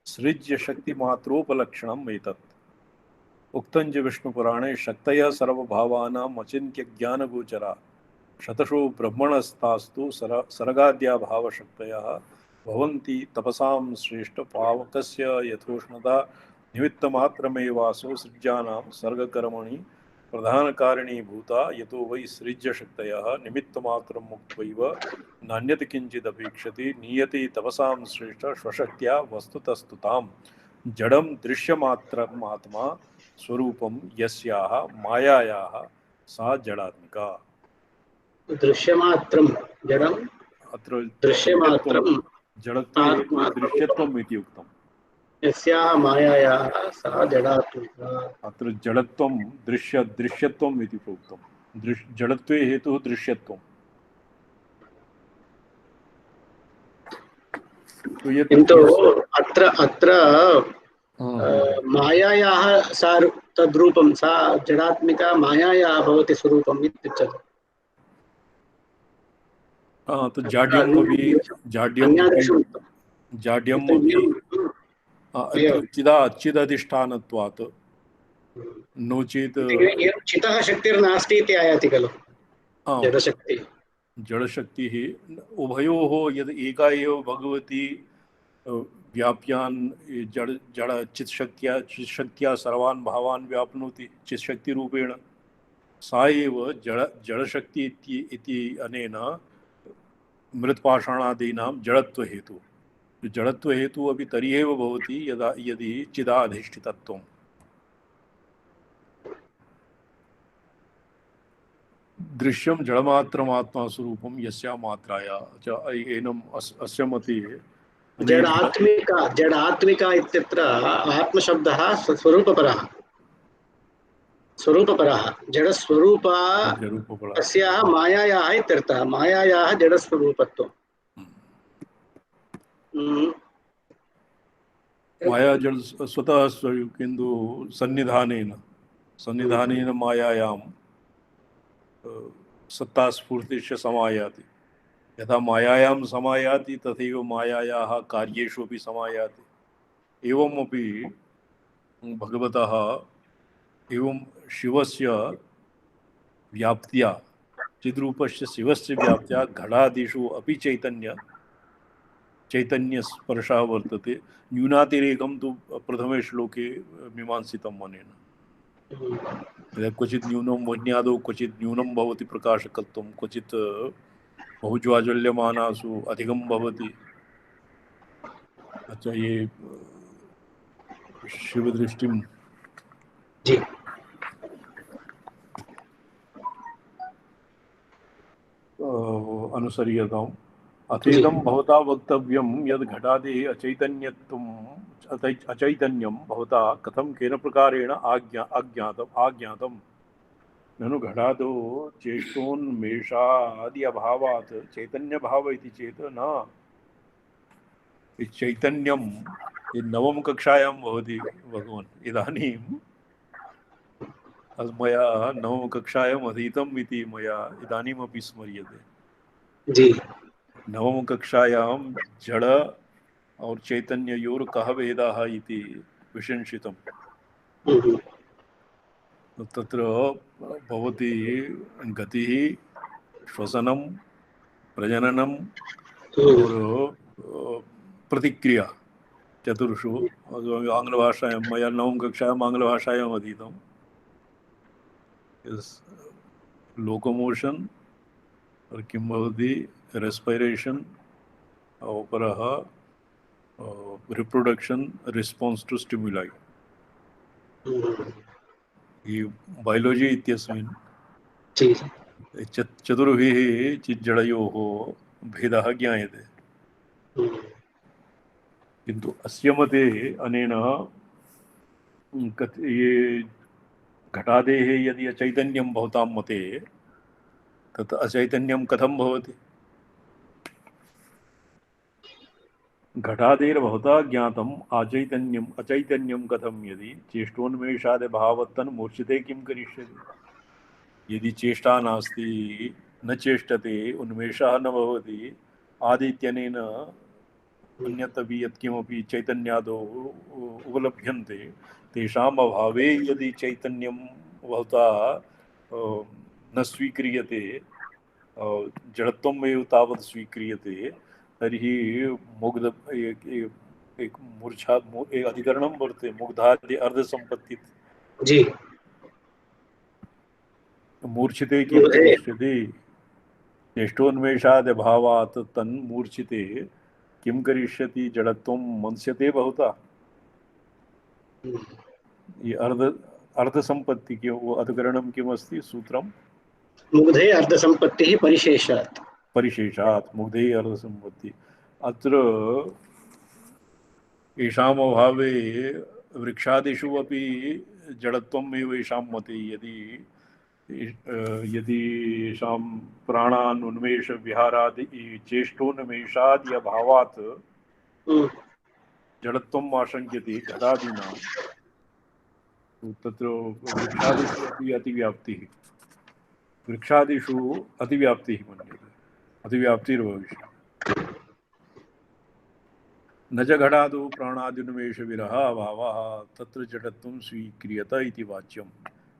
सृज्य शक्ति मात्रोपलक्षणम् एतत्। उक्तञ्च विष्णुपुराणे शक्तयः सर्वभावानाम् अचिन्त्य ज्ञानगोचरा शतशो ब्रह्मणस्तास्तु सर्गाद्या भावशक्तयः भवन्ति तपसां श्रेष्ठ पावकस्य यथोष्णता निमित्तमात्रमेवासो सृज्यानां सर्गकर्मणि प्रधानकारिणी भूता यतो वै सृज्यशक्तयः निमित्तमात्रं मुक्त्वैव नान्यत् किञ्चिदपेक्षते नीयते तपसां श्रेष्ठ स्वशक्त्या वस्तुतस्तुतां जडं दृश्यमात्रमात्मा स्वरूपं यस्याः मायायाः सा जडात्मिका। दृश्यमात्रं जडं अत्र दृश्यमात्रं जडत्वे दृश्यत्वम् इति उक्तम्। यस्याः मायायाः सा जडात्मिका। अत्र जडत्वं दृश्यत्वम् इति प्रोक्तम्। जडत्वे हेतुः दृश्यत्वम्। किन्तु अत्र मायायाः सा तद्रूपं सा जडात्मिका मायायाः भवति स्वरूपम् इत्युच्यते। तो चिदाधिष्ठानत्वात् नो चेत् चितः शक्तिर्नास्ति इति आयाति खलु। जडशक्तिः उभयोः यद् एका एव भगवती व्याप्यान् जड़ चित्शक्त्या सर्वान् भावान् व्याप्नोति चित्शक्तिरूपेण सा एव जड़शक्ति इति अनेन मृत्पाषाणादीनां जड़त्व हेतु। जड़त्व हेतु अपि तर्हि एव भवति यदि चिदाधिष्ठितत्वं। दृश्यं जड़मात्रमात्मा स्वरूपं यस्या मात्राया एनम् अस्य मते जडात्मिका इत्यत्र आत्मशब्दः स्वरूपपरः जडस्वरूपा अस्याः मायायाः इत्यर्थः। मायायाः जडस्वरूपत्वं। माया जड़ स्वतः किन्तु सन्निधानेन मायायां सत्ता स्फूर्तिश्च समायाति। यथा मायायां समायाति तथैव मायायाः कार्येषु अपि समायाति। एवमपि भगवतः एवं शिवस्य व्याप्त्या चिद्रूपस्य शिवस्य व्याप्त्या घटादिषु अपि चैतन्यस्पर्शः वर्तते। न्यूनातिरेकं तु प्रथमे श्लोके मीमांसितम् अनेन। क्वचित् न्यूनं वह्न्यादौ क्वचित् न्यूनं भवति प्रकाशकत्वं, क्वचित् बहुज्वाज्वल्यमानासु अधिकं भवति। अच्छा, ये शिवदृष्टिं अनुसर्यताम्। अथेदं भवता वक्तव्यं यद् घटादेः अचैतन्यं भवता कथं केन प्रकारेण आज्ञातं। ननु घटादो चेष्टोन्मेषादि अभावात् चैतन्यभाव इति चेत् न। चैतन्यं नवम कक्षायां भवति भगवान्। इदानीं मया नवम कक्षायाम् अधीतम् इति मया इदानीमपि स्मर्यते। जी। नवम कक्षायां जड़ और चैतन्ययोर कः भेदः इति विशंसितम्। तत्र भवति गतिः, श्वसनं, प्रजननम और प्रतिक्रिया चतुर्षु। आंग्लभाषायां मया नवम कक्षायाम् आंग्लभाषायाम् अधीतम्। लोकोमोशन और किं भवति रेस्पिरेशन, अपरः रिप्रोडक्शन, रिस्पान्स् टु स्टिम्युलै। बायोलॉजी इत्यस्मिन् चतुर्भिः चिज्जडयोः भेदः ज्ञायते। किन्तु अस्य मते अनेन ये घटादेः यदि अचैतन्यं भवतां मते तत् अचैतन्यं कथं भवति? घटादेर्भवता ज्ञातम् अचैतन्यम् अचैतन्यं कथं यदि चेष्टोन्मेषादिभावत्तन् मूर्छिते किं करिष्यति? यदि चेष्टा नास्ति, न चेष्टते, उन्मेषः न भवति, आदित्यनेन अन्यतपि यत्किमपि चैतन्यादौ उपलभ्यन्ते, तेषाम् अभावे यदि चैतन्यं भवता न स्वीक्रियते, जडत्वमेव तावत् स्वीक्रियते, तर्हि मुग्ध एक मूर्छा एक अधिकरणं वर्तते मुग्धादि अर्धसम्पत्ति। जी मूर्छिते किं करिष्यति? चेष्टोन्मेषादभावात् तन्मूर्छिते किं करिष्यति? जडत्वं मन्स्यते भवता। ये अर्धसम्पत्ति के वो अधिकरणं किमस्ति? सूत्रं मुग्धे अर्धसम्पत्तिः परिशेषात्। परिशेषात् मुग्धे अर्धसम्पत्ति। अत्र येषाम् अभावे वृक्षादिषु अपि जडत्वमेव येषां मते। यदि येषां प्राणान् उन्मेष विहारादि चेष्टोन्मेषादि अभावात् जडत्वम् आशङ्क्यते घटादीनां, तत्र वृक्षादिषु अपि अतिव्याप्तिः मन्यते, अतिव्याप्तिर्भविष्यति। न च घटादौ प्राणादुन्मेषविरह अभावः तत्र जडत्वं स्वीक्रियत इति वाच्यं।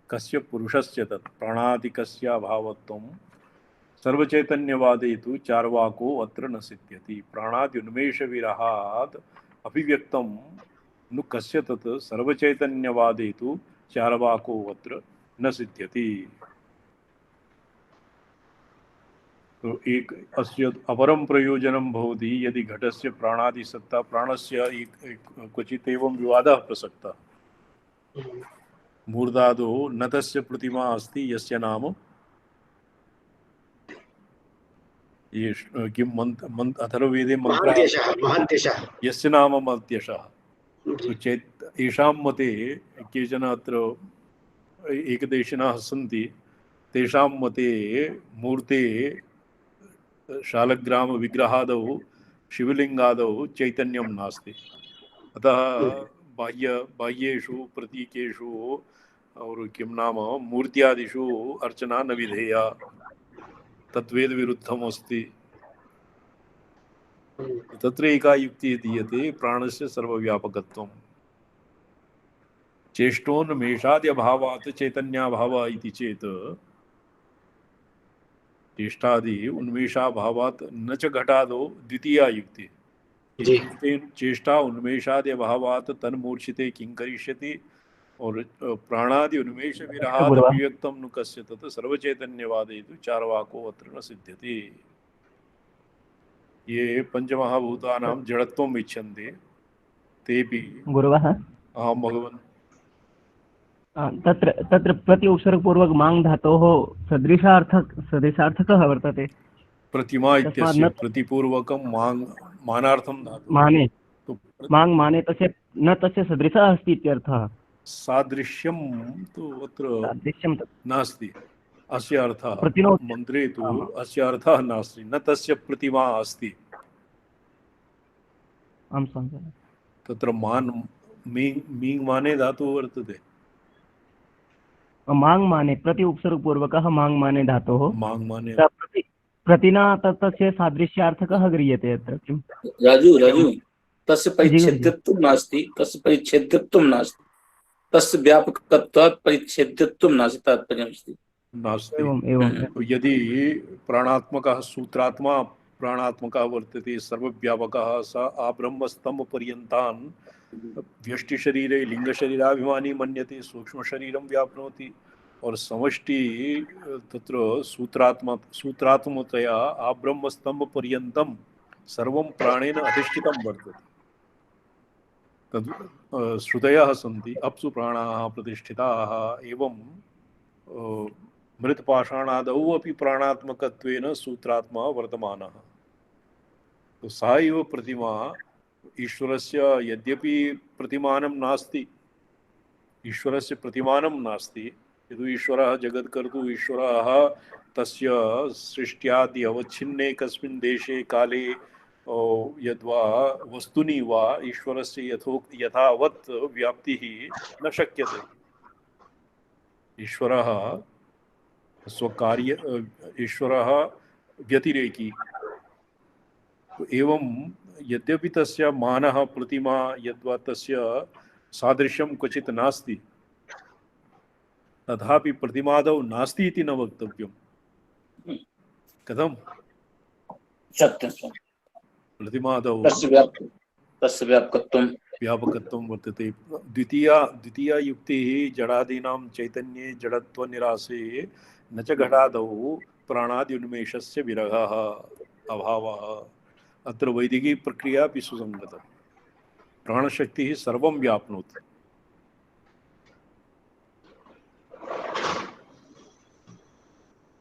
कस्य पुरुषस्य तत् प्राणादिकस्य अभावत्वं सर्वचैतन्यवादे तु चार्वाको अत्र न सिद्ध्यति। प्राणाद्युन्मेषविरहात् अभिव्यक्तं नु कस्य तत् सर्वचैतन्यवादे तु चार्वाको अत्र न सिद्ध्यति। तो एक अस्य अपरं प्रयोजनं भवति यदि घटस्य प्राणादि सत्ता प्राणस्य क्वचित् एवं विवादः प्रसक्तः। मूर्धादो न तस्य प्रतिमा अस्ति यस्य नाम ये किं अथर्ववेदे महाद्यशः यस्य नाम मध्यशः। तो चेत् येषां मते केचन अत्र एकदेशिनः सन्ति, तेषां मते मूर्ते शालग्राम विग्रहादौ शिवलिंगादौ चैतन्यं नास्ति। अतः बाह्येषु प्रतीकेषु और किं नाम मूर्त्यादिषु अर्चना न विधेया, तद्वेद विरुद्धम् अस्ति। तत्र एका युक्तिः दीयते प्राणस्य सर्वव्यापकत्वं। चेष्टोन्मेषाद्यभावात् चैतन्याभावः इति चेत् चेष्टादि उन्मेषाभावात् न च घटादो द्वितीया युक्ति। चेष्टा उन्मेषाद्यभावात् तन्मूर्छिते किं करिष्यति, और प्राणादि उन्मेष विरहात् अभिव्यक्तं नु कस्य तत् सर्वचैतन्यवादे तु चार्वाको अत्र न सिद्ध्यति। ये पंचमहाभूतानां जडत्वम् इच्छन्ति तेपि गुरुवः आं भगवन् तत्र प्रति उपसर्गपूर्वक मांग धातोः सदृशार्थकः वर्तते। प्रतिमा इत्यस्य प्रतिपूर्वकं मानार्थं धातुः माने तो मांग माने तस्य न तस्य सदृशः अस्ति इत्यर्थः। सादृश्यं तु अत्र नास्ति। अस्य अर्थः मन्त्रे तु अस्य अर्थः नास्ति, न तस्य प्रतिमा अस्ति। तत्र मीङ् माने धातुः वर्तते। मांग माने प्रति उपसर्गपूर्वकः मांग माने धातोः मांग माने प्रतिना तस्य सादृश्यार्थकः गृह्यते अत्र किं? राजू राजू तस्य जी गुरुजी। परिच्छेद्यत्वं नास्ति, तस्य परिच्छेद्यत्वं नास्ति, तस्य व्यापकत्वात् परिच्छेद्यत्वं नास्ति, तात्पर्यमस्ति। नास्ति। एवम् एवम् यदि प्राणात्मकः सूत्रात्मा प्राणात्मकः वर्तते सर्वव्यापकः स आब्रह्मस्तम्भपर्यन्तान् व्यष्टिशरीरे लिङ्गशरीराभिमानी मन्यते, सूक्ष्मशरीरं व्याप्नोति और समष्टि तत्र सूत्रात्मतया आब्रह्मस्तम्भपर्यन्तं सर्वं प्राणेन अधिष्ठितं वर्तते। तद् श्रुतयः सन्ति अप्सु प्राणाः प्रतिष्ठिताः एवं मृत्पाषाणादौ अपि प्राणात्मकत्वेन सूत्रात्मा वर्तमानः। तो सा एव प्रतिमा ईश्वरस्य यद्यपि प्रतिमानं नास्ति, ईश्वरस्य प्रतिमानं नास्ति, यदि ईश्वरः जगत्कर्तुः ईश्वरः तस्य सृष्ट्यादि अवच्छिन्ने कस्मिन् देशे काले यद्वा वस्तुनि वा ईश्वरस्य यथावत् व्याप्तिः न शक्यते। ईश्वरः स्वकार्य ईश्वरः व्यतिरेकी। एवं यद्यपि तस्य मानः प्रतिमा यद्वा तस्य सादृश्यं क्वचित् नास्ति, तथापि प्रतिमादौ नास्ति इति न वक्तव्यम्। कथं? सत्यं। प्रतिमादौ तस्य व्यापकत्वं वर्तते। द्वितीया युक्तिः जडादीनां चैतन्ये जडत्वनिरासे न च घटादौ प्राणाद्युन्मेषस्य विरहः अभावः। अत्र वैदिकी प्रक्रिया अपि सुसंगता। प्राणशक्तिः सर्वं व्याप्नोति।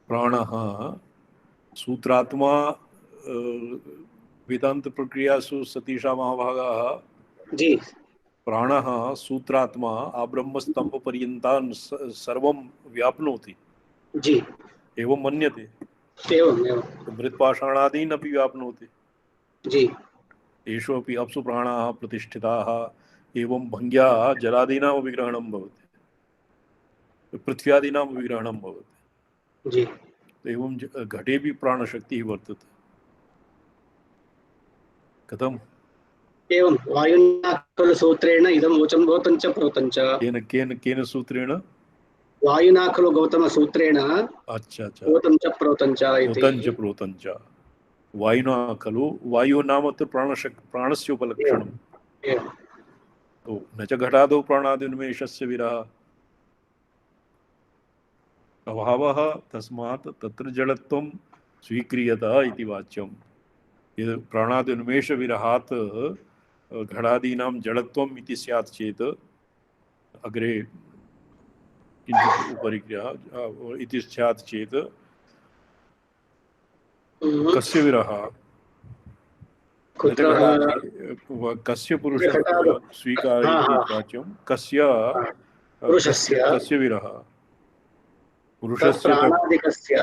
प्राणः सूत्रात्मा वेदांत प्रक्रियासु सतीशा महाभागाः जी प्राणः सूत्रात्मा आब्रह्मस्तंभ पर्यन्तान् सर्वं व्याप्नोति जी एवं मन्यते। एवम् एवं मृत्पाषाणादीन् अपि व्याप्नोति। जी येषु अपि अप्सु प्राणाः प्रतिष्ठिताः। एवं भङ्ग्या जलादीनां विग्रहणं भवति, पृथ्व्यादीनां विग्रहणं भवति। जी एवं घटे भी प्राणशक्तिः वर्तते। कथम्? एवं वायुना खलु सूत्रेण इदं वोचं भूतं च प्रोतं च। केन केन केन सूत्रेण? वायुना खलु गौतमसूत्रेण अच्छा अच्छा। भूतं च प्रोतं च इति। प्रोतं च प्रोतं च। वायुना खलु, वायु नाम तो प्राणस्य उपलक्षणम्। एवं तो न च घटादौ प्राणादुन्मेषस्य विरहः अभावः, तस्मात् तत्र जडत्वं स्वीक्रियत इति वाच्यम्। यद् प्राणादुन्मेषविरहात् घटादीनां जडत्वम् इति स्यात् चेत् अग्रे किञ्चित् उपरि इति स्यात् चेत् कस्य विरहः? कस्य पुरुषस्य स्वीकार इति वाच्यं। कस्य कस्य विरहः? पुरुषस्य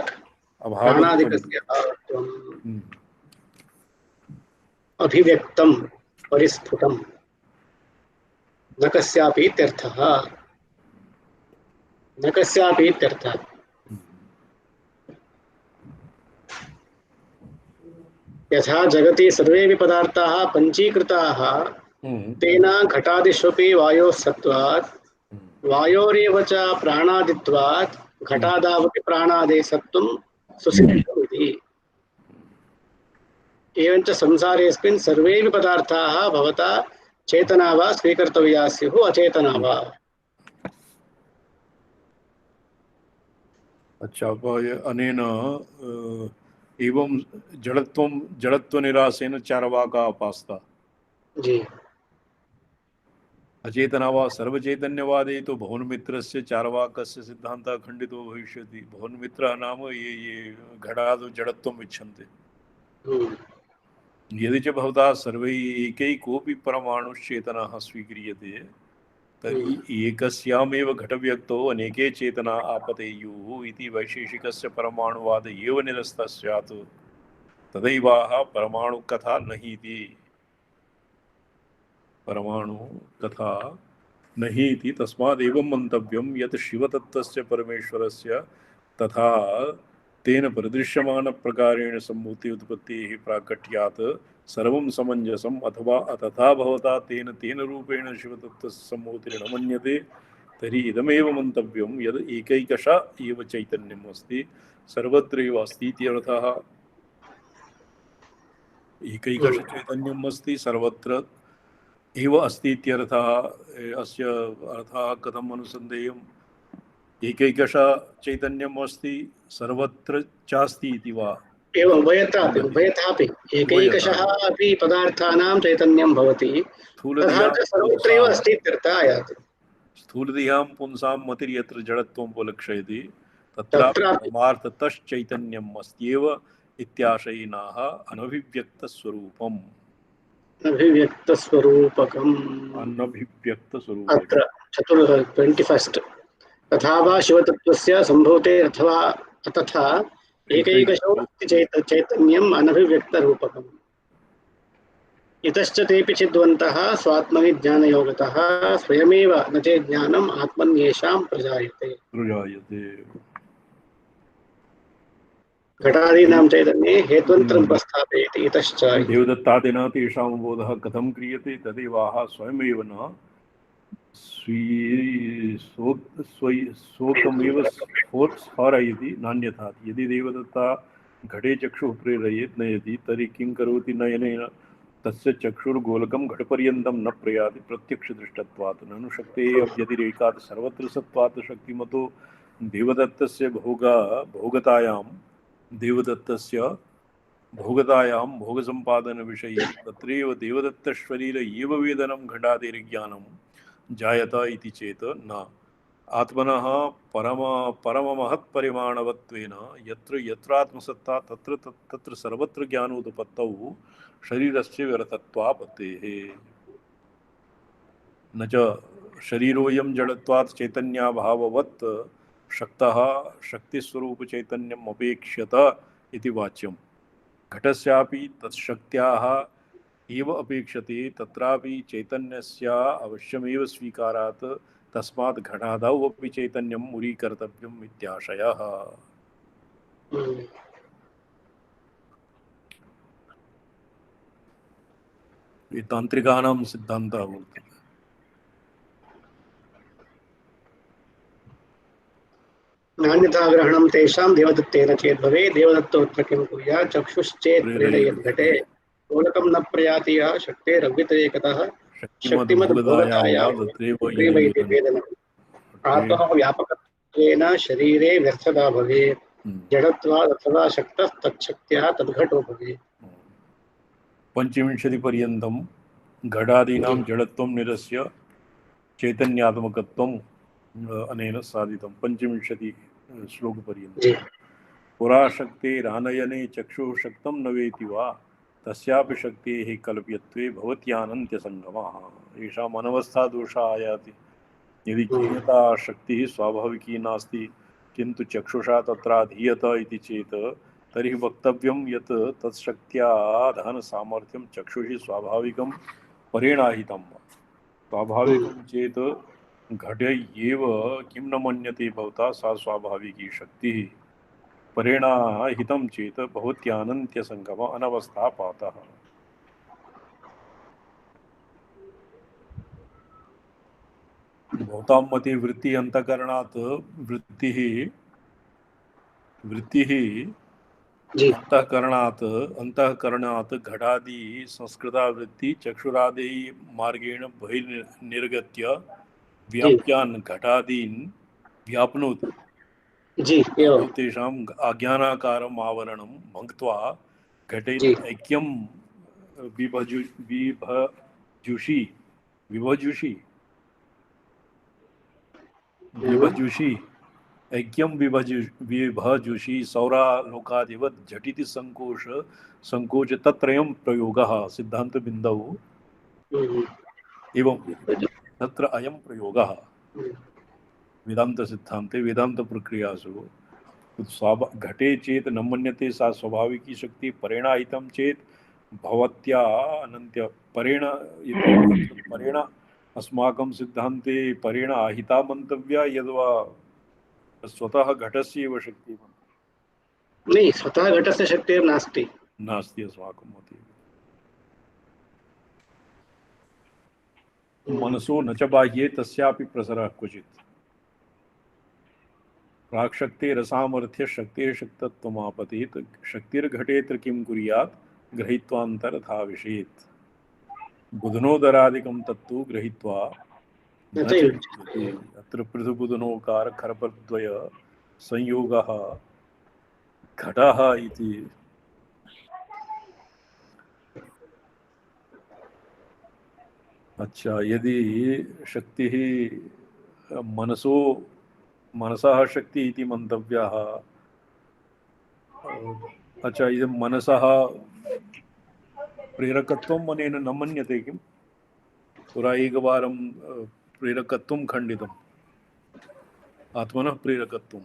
अभावत्वं अभिव्यक्तं परिस्फुटं न कस्यापि इत्यर्थः। न कस्यापि इत्यर्थः। यथा जगति सर्वेऽपि पदार्थाः पञ्चीकृताः तेन घटादिष्वपि वायोः सत्त्वात् वायोरेव च प्राणादित्वात् घटादावपि प्राणादे सत्त्वं सुसिद्धम् इति। एवञ्च संसारेऽस्मिन् सर्वेऽपि पदार्थाः भवता चेतना वा स्वीकर्तव्याः स्युः अचेतना वा। अच्छा, अनेन एवं जडत्वनिरासेन चार्वाका अपास्ता। जी अचेतना वा सर्वचैतन्यवादे तो भवनमित्रस्य चार्वाकस्य सिद्धान्तः खण्डितो भविष्यति। भवनमित्रः नाम ये घटादौ जडत्वम् इच्छन्ति। यदि च भवता सर्वैः एकैकोऽपि परमाणुश्चेतनाः स्वीक्रियते तर्हि एकस्यामेव घटव्यक्तौ अनेके चेतना आपतेयुः इति वैशेषिकस्य परमाणुवाद एव निरस्तः स्यात्। तदैवाह परमाणुकथा नहि इति। परमाणुकथा नहि इति तस्मादेवं मन्तव्यं यत् शिवतत्त्वस्य परमेश्वरस्य तथा तेन प्रदृश्यमान प्रकारेण सम्भूते उत्पत्तेः प्राकट्यात् सर्वं समञ्जसम् अथवा तथा भवता तेन तेन रूपेण शिवतत्त्वस्य सम्भूतिर्न मन्यते तर्हि इदमेव मन्तव्यं यद् एकैकश एव चैतन्यम् अस्ति सर्वत्र एव अस्ति इत्यर्थः। एकैकश चैतन्यम् अस्ति सर्वत्र एव अस्ति इत्यर्थः। अस्य अर्थः कथम् अनुसन्धेयम्? एकैकश चैतन्यम् अस्ति सर्वत्र चास्ति इति वा? एवं उभयथापि एकैकशः अपि पदार्थानां चैतन्यं भवति तथा च सर्वत्रैव अस्ति इत्यर्थः आयाति। स्थूलदेहां पुंसां मतिर्यत्र जडत्वम् उपलक्षयति तत्रापि परमार्थतश्चैतन्यम् अस्त्येव इत्याशयिनाः अनभिव्यक्तस्वरूपम् अत्र 21 तथा वा शिवतत्त्वस्य सम्भूते अथवा तथा एकैकशो चैतन्यम् अनभिव्यक्तरूपकम् इतश्च तेऽपि चिद्वन्तः स्वात्मनि ज्ञानयोगतः स्वयमेव न चेत् ज्ञानम् आत्मन्येषां प्रजायते। घटादीनां चैतन्ये हेत्वन्तरं प्रस्थापयति। इतश्च देवदत्तादिना तेषां बोधः कथं क्रियते तदेवाः स्वयमेव न स्वकमेव स्फारयति नान्यथा। यदि देवदत्ता घटे चक्षुः प्रेरयेत् नयति तर्हि किं करोति? नयनेन तस्य चक्षुर्गोलकं घटपर्यन्तं न प्रयाति प्रत्यक्षदृष्टत्वात्। ननु शक्तेः अव्यतिरेकात् सर्वत्र सत्त्वात् शक्तिमतो देवदत्तस्य भोगतायां भोगसम्पादनविषये तत्रैव देवदत्तशरीर एव वेदनं घटादिर्ज्ञानं जायत इति चेत् न। आत्मनः परममहत्परिमाणवत्वेन यत्र यत्रात्मसत्ता तत्र सर्वत्र ज्ञानोत्पत्तौ शरीरस्य व्यर्थत्वापत्तेः। न च शरीरोऽयं जडत्वात् चैतन्याभाववत् शक्तः शक्तिस्वरूपचैतन्यम् अपेक्ष्यत इति वाच्यम्। घटस्यापि तत्शक्त्याः एव अपेक्षते तत्रापि चैतन्यस्य अवश्यमेव स्वीकारात् तस्मात् घटादौ अपि चैतन्यं मूलीकर्तव्यम् इत्याशयः। ये तान्त्रिकानां सिद्धान्तः वर्तते। नान्यथा ग्रहणं तेषां देवदत्तेन चेत् भवेत्। देवदत्तोऽत्र किं कुर्यात्? चक्षुश्चेत् प्रेरयेत् घटे गोलकं न प्रयाति यः शक्तेरव्यतिरेकतः शक्तिमद्भोगतायां तत्रैव वेदनम्। आत्मनः व्यापकत्वेन शरीरे व्यर्थता भवेत्। जडत्वात् अथवा शक्तः तच्छक्त्या तद्घटो भवेत्। 25 पर्यन्तं घटादीनां जडत्वं निरस्य चैतन्यात्मकत्वम् अनेन साधितं। 25 श्लोकपर्यन्तं। पुरा शक्तेरानयने चक्षुः शक्तं न वेति वा तस्यापि शक्तेः कल्प्यत्वे भवत्यानन्त्यसङ्गमः। येषाम् अनवस्था दोषः आयाति। यदि ज्ञेयता शक्तिः स्वाभाविकी नास्ति किन्तु चक्षुषा तत्राधीयत इति चेत् तर्हि वक्तव्यं यत् तत्शक्त्याधान सामर्थ्यं चक्षुषि स्वाभाविकं परेणाहितं। स्वाभाविकं चेत् घटे एव किं न मन्यते भवता सा स्वाभाविकी शक्तिः। परेणाहितं चेत् भवत्यानन्त्यसङ्गम अनवस्थापातः। भवतां मते वृत्ति अंतकरणात् वृत्तिः अंतःकरणात् घटादि संस्कृता वृत्ति चक्षुरादि मार्गेण बहिर्निर्गत्य व्याप्यान् घटादीन् व्याप्नोति। तेषाम् अज्ञानाकारम् आवरणं भङ्क्त्वा घटे ऐक्यं विभजुषि सौरालोकादिवत् झटिति संकोच तत्रयं प्रयोगः सिद्धांत बिंदौ एवं तत्र अयं प्रयोगः वेदांत सिद्धांते वेदांत प्रक्रियासु घटे चेत न मन्यते सा स्वाभाविकी शक्ति परेणाहितं चेत भवत्या अनन्त्य परेण अस्माकं सिद्धांते परेण आहिता मंतव्या यद्वा स्वतः घटस्य एव शक्ति। नहीं, स्वतः घटस्य शक्तिर्नास्ति। नास्ति अस्माकं मते। मनसो न च बाह्ये तस्यापि प्रसरः क्वचित्। प्राक्शक्तिरसामर्थ्य शक्तेः शक्तत्वमापतेत् शक्तिर्घटेत्र किं कुर्यात् गृहीत्वान्तरथा विषेत्। बुधनोदरादिकं तत्तु गृहीत्वा न च विद्यते। अत्र पृथुबुधनोकार खरपद्वय संयोगः घटः इति। अच्छा, यदि शक्तिः मनसः शक्ति इति मन्तव्यः। अच्छा, इदं मनसः प्रेरकत्वम् अनेन न मन्यते किम्? पुरा एकवारं प्रेरकत्वं खण्डितम्, आत्मनः प्रेरकत्वं।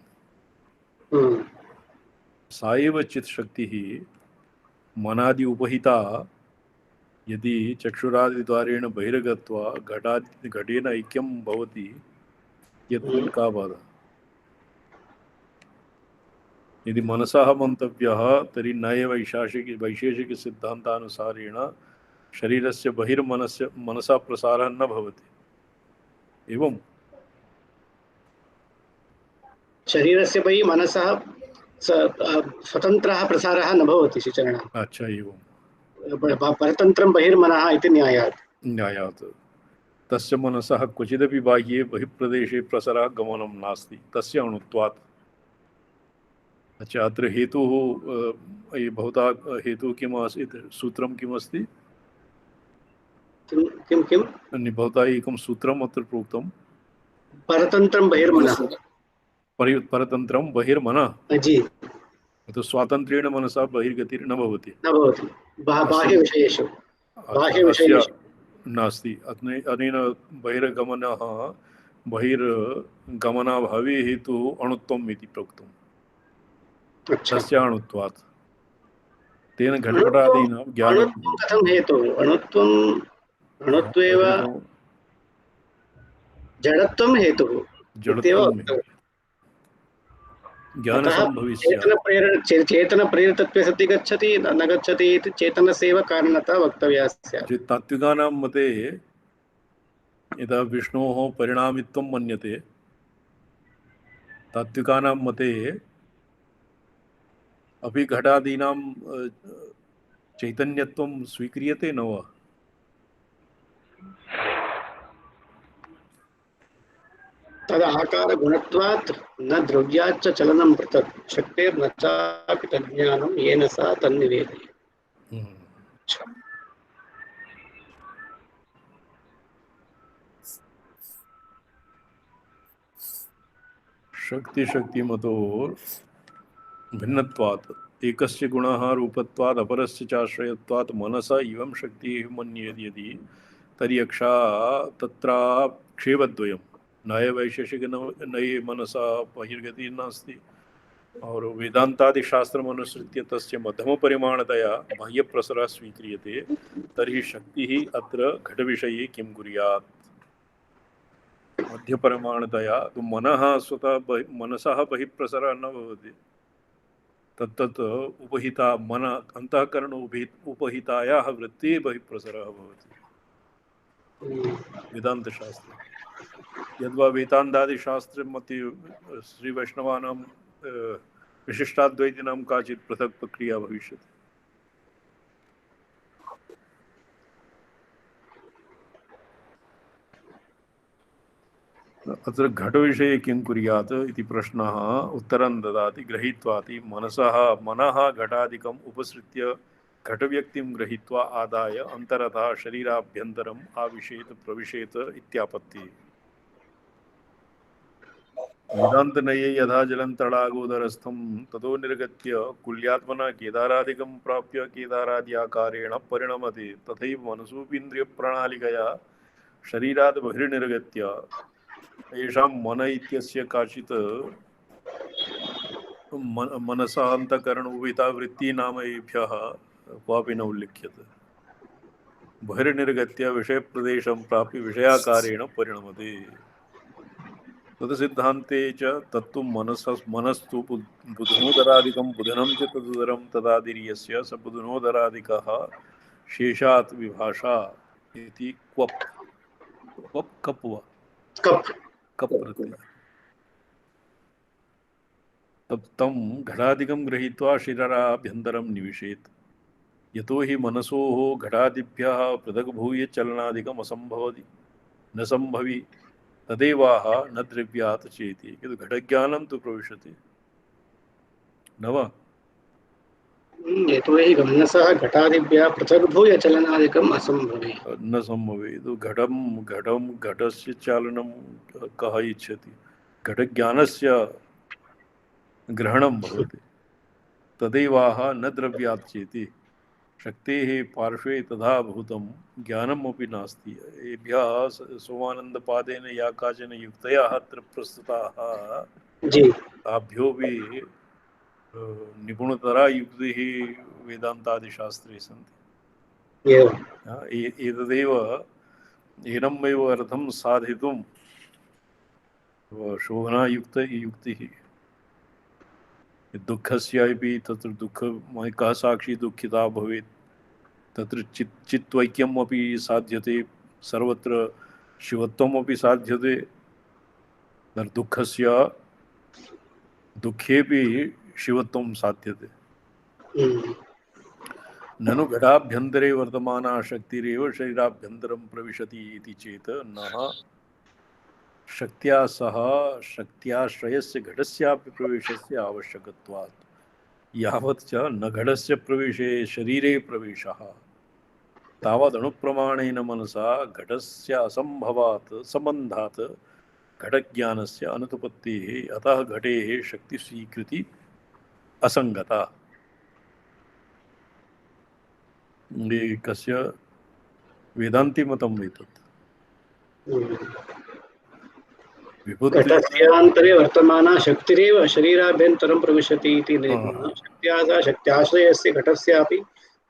सा एव चित्शक्तिः मनादि उपहिता यदि चक्षुरादिद्वारेण बहिर्गत्वा घटेन ऐक्यं भवति, यस्मिन् का बाधा? यदि मनसः मन्तव्यः तर्हि न एव वैशेषिकसिद्धान्तानुसारेण शरीरस्य मनसा प्रसारः न भवति। एवं शरीरस्य बहिः मनसः स्वतन्त्रः प्रसारः न भवति श्रीचरण। अच्छा, एवं परतन्त्रं बहिर्मनः इति न्यायात् तस्य मनसः क्वचिदपि बाह्ये बहिःप्रदेशे प्रसरः गमनं नास्ति तस्य अणुत्वात्। अच्छा, अत्र हेतुः भवता हेतुः किम् आसीत्? सूत्रं किम् अस्ति? किं भवता एकं सूत्रम् अत्र प्रोक्तं, परतन्त्रं बहिर्मनः। परतन्त्रं बहिर्मनः। जी, तो स्वातन्त्र्येण मनसा बहिर्गतिर्न भवति, न भवति बाह्यविषयेषु। अस्य नास्ति। अनेन बहिर्गमनः बहिर्गमनाभावे हेतुः अणुत्वम् इति प्रोक्तम्। तस्य अणुत्वात् तेन घटपटादीनां ज्ञानं। कथं हेतुः? अणुत्वेव जडत्वं हेतुः। चेतन प्रेरितत्वे सति गच्छति न गच्छति इति चेतनस्य एव कारणतः वक्तव्या स्यात्। तात्विकानां मते यदा विष्णोः परिणामित्वं मन्यते, तात्विकानां मते अपि घटादीनां चैतन्यत्वं स्वीक्रियते न वा? तद आकार गुणत्वात् न द्रव्याच्च चलनं पृथक् शक्तिर्न चापि तज्ज्ञानं येन सा तन्निवेदयेत्। शक्तिमतो भिन्नत्वात् एकस्य गुणः रूपत्वात् अपरस्य च आश्रयत्वात् मनसा इवं शक्तिः मन्येत् यदि तर्हि यक्षा तत्र क्षेपद्वयं नये वैशेषिक नये मनसा बहिर्गतिः नास्ति और वेदांतादि शास्त्रम् अनुसृत्य तस्य मध्यमपरिमाणतया बाह्यप्रसरः स्वीक्रियते तर्हि शक्तिः अत्र घटविषये किं कुर्यात्? मध्यपरिमाणतया तो मनः स्वतः मनसः बहिःप्रसरः न भवति। तत्तत् उपहिता मन अंतःकरण उपहितायाः वृत्तिः बहिःप्रसरः भवति वेदान्तशास्त्रे। यद्वा वेदान्तादिशास्त्रमध्ये श्रीवैष्णवानां विशिष्टाद्वैतिनां काचित् पृथक् प्रक्रिया भविष्यति। अत्र घटविषये किं कुर्यात् इति प्रश्नः उत्तरं ददाति। गृहीत्वाति मनः घटादिकम् उपसृत्य घटव्यक्तिं गृहीत्वा आदाय अन्तरतः शरीराभ्यन्तरम् आविशेत प्रविशेत इत्यापत्तिः। वेदान्तनये यथा जलं तडागोदरस्थं ततो निर्गत्य कुल्यात्मना केदारादिकं प्राप्य केदारादि आकारेण परिणमते तथैव मनसोपीन्द्रियप्रणालिकया शरीरात् बहिर्निर्गत्य येषां मन इत्यस्य काचित् मनसा अन्तःकरण उभयता वृत्ति नामैभ्यः क्वापि न उल्लिख्यते। बहिर्निर्गत्य विषयप्रदेशं प्राप्य विषयाकारेण परिणमते। तदसिद्धान्ते च तत्तु मनस्तु बुधनोदरादिकं बुधनं च तदुदरं तदादिर्यस्य स बुधनोदरादिकः शेषात् विभाषा इति क्वप् क्वप् कप् वा कप् कप् प्रत्यय तब तं घटादिकं गृहीत्वा शरीराभ्यन्तरं निविशेत् यतो हि मनसोः घटादिभ्यः पृथग्भूय चलनादिकम् असम्भवति न सम्भवी तदेवाह न द्रव्यात् चेति किन्तु घटज्ञानं तु प्रविशति न वा यतो हि मनसः घटादिभ्यः पृथग्भूय चलनादिकम् असम्भवे न सम्भवेत् घटं घटं घटस्य चालनं कः इच्छति घटज्ञानस्य ग्रहणं भवति तदेवाह न द्रव्यात् चेति शक्तेः पार्श्वे तथा भूतं ज्ञानमपि नास्ति एभ्यः सोमानन्दपादेन या काचन युक्तयः अत्र प्रस्तुताः जी ताभ्योऽपि निपुणतरा युक्तिः वेदान्तादिशास्त्रे सन्ति एवं एतदेव एनमेव अर्थं साधितुं शोभनायुक्तिः दुःखस्यापि तत्र कः साक्षी दुःखिता भवेत् तत्र चित्वैक्यम् अपि साध्यते सर्वत्र शिवत्वम् अपि साध्यते दुःखस्य दुःखेपि शिवत्वं साध्यते ननु घटाभ्यन्तरे वर्तमाना शक्तिरेव शरीराभ्यन्तरं प्रविशति इति चेत् न शक्त्या सह शक्त्याश्रयस्य घटस्यापि प्रवेशस्य आवश्यकत्वात् यावत् च न घटस्य प्रवेशे शरीरे प्रवेशः तावदणुप्रमाणेन मनसा घटस्य असम्भवात् सम्बन्धात् घटज्ञानस्य अनुपत्तेः अतः घटेः शक्तिस्वीकृति असङ्गता कस्य वेदान्तिमतम् एतत् घटस्यान्तरे वर्तमाना शक्तिरेव शरीराभ्यन्तरं प्रविशति इति शक्त्या सह शक्त्याश्रयस्य घटस्यापि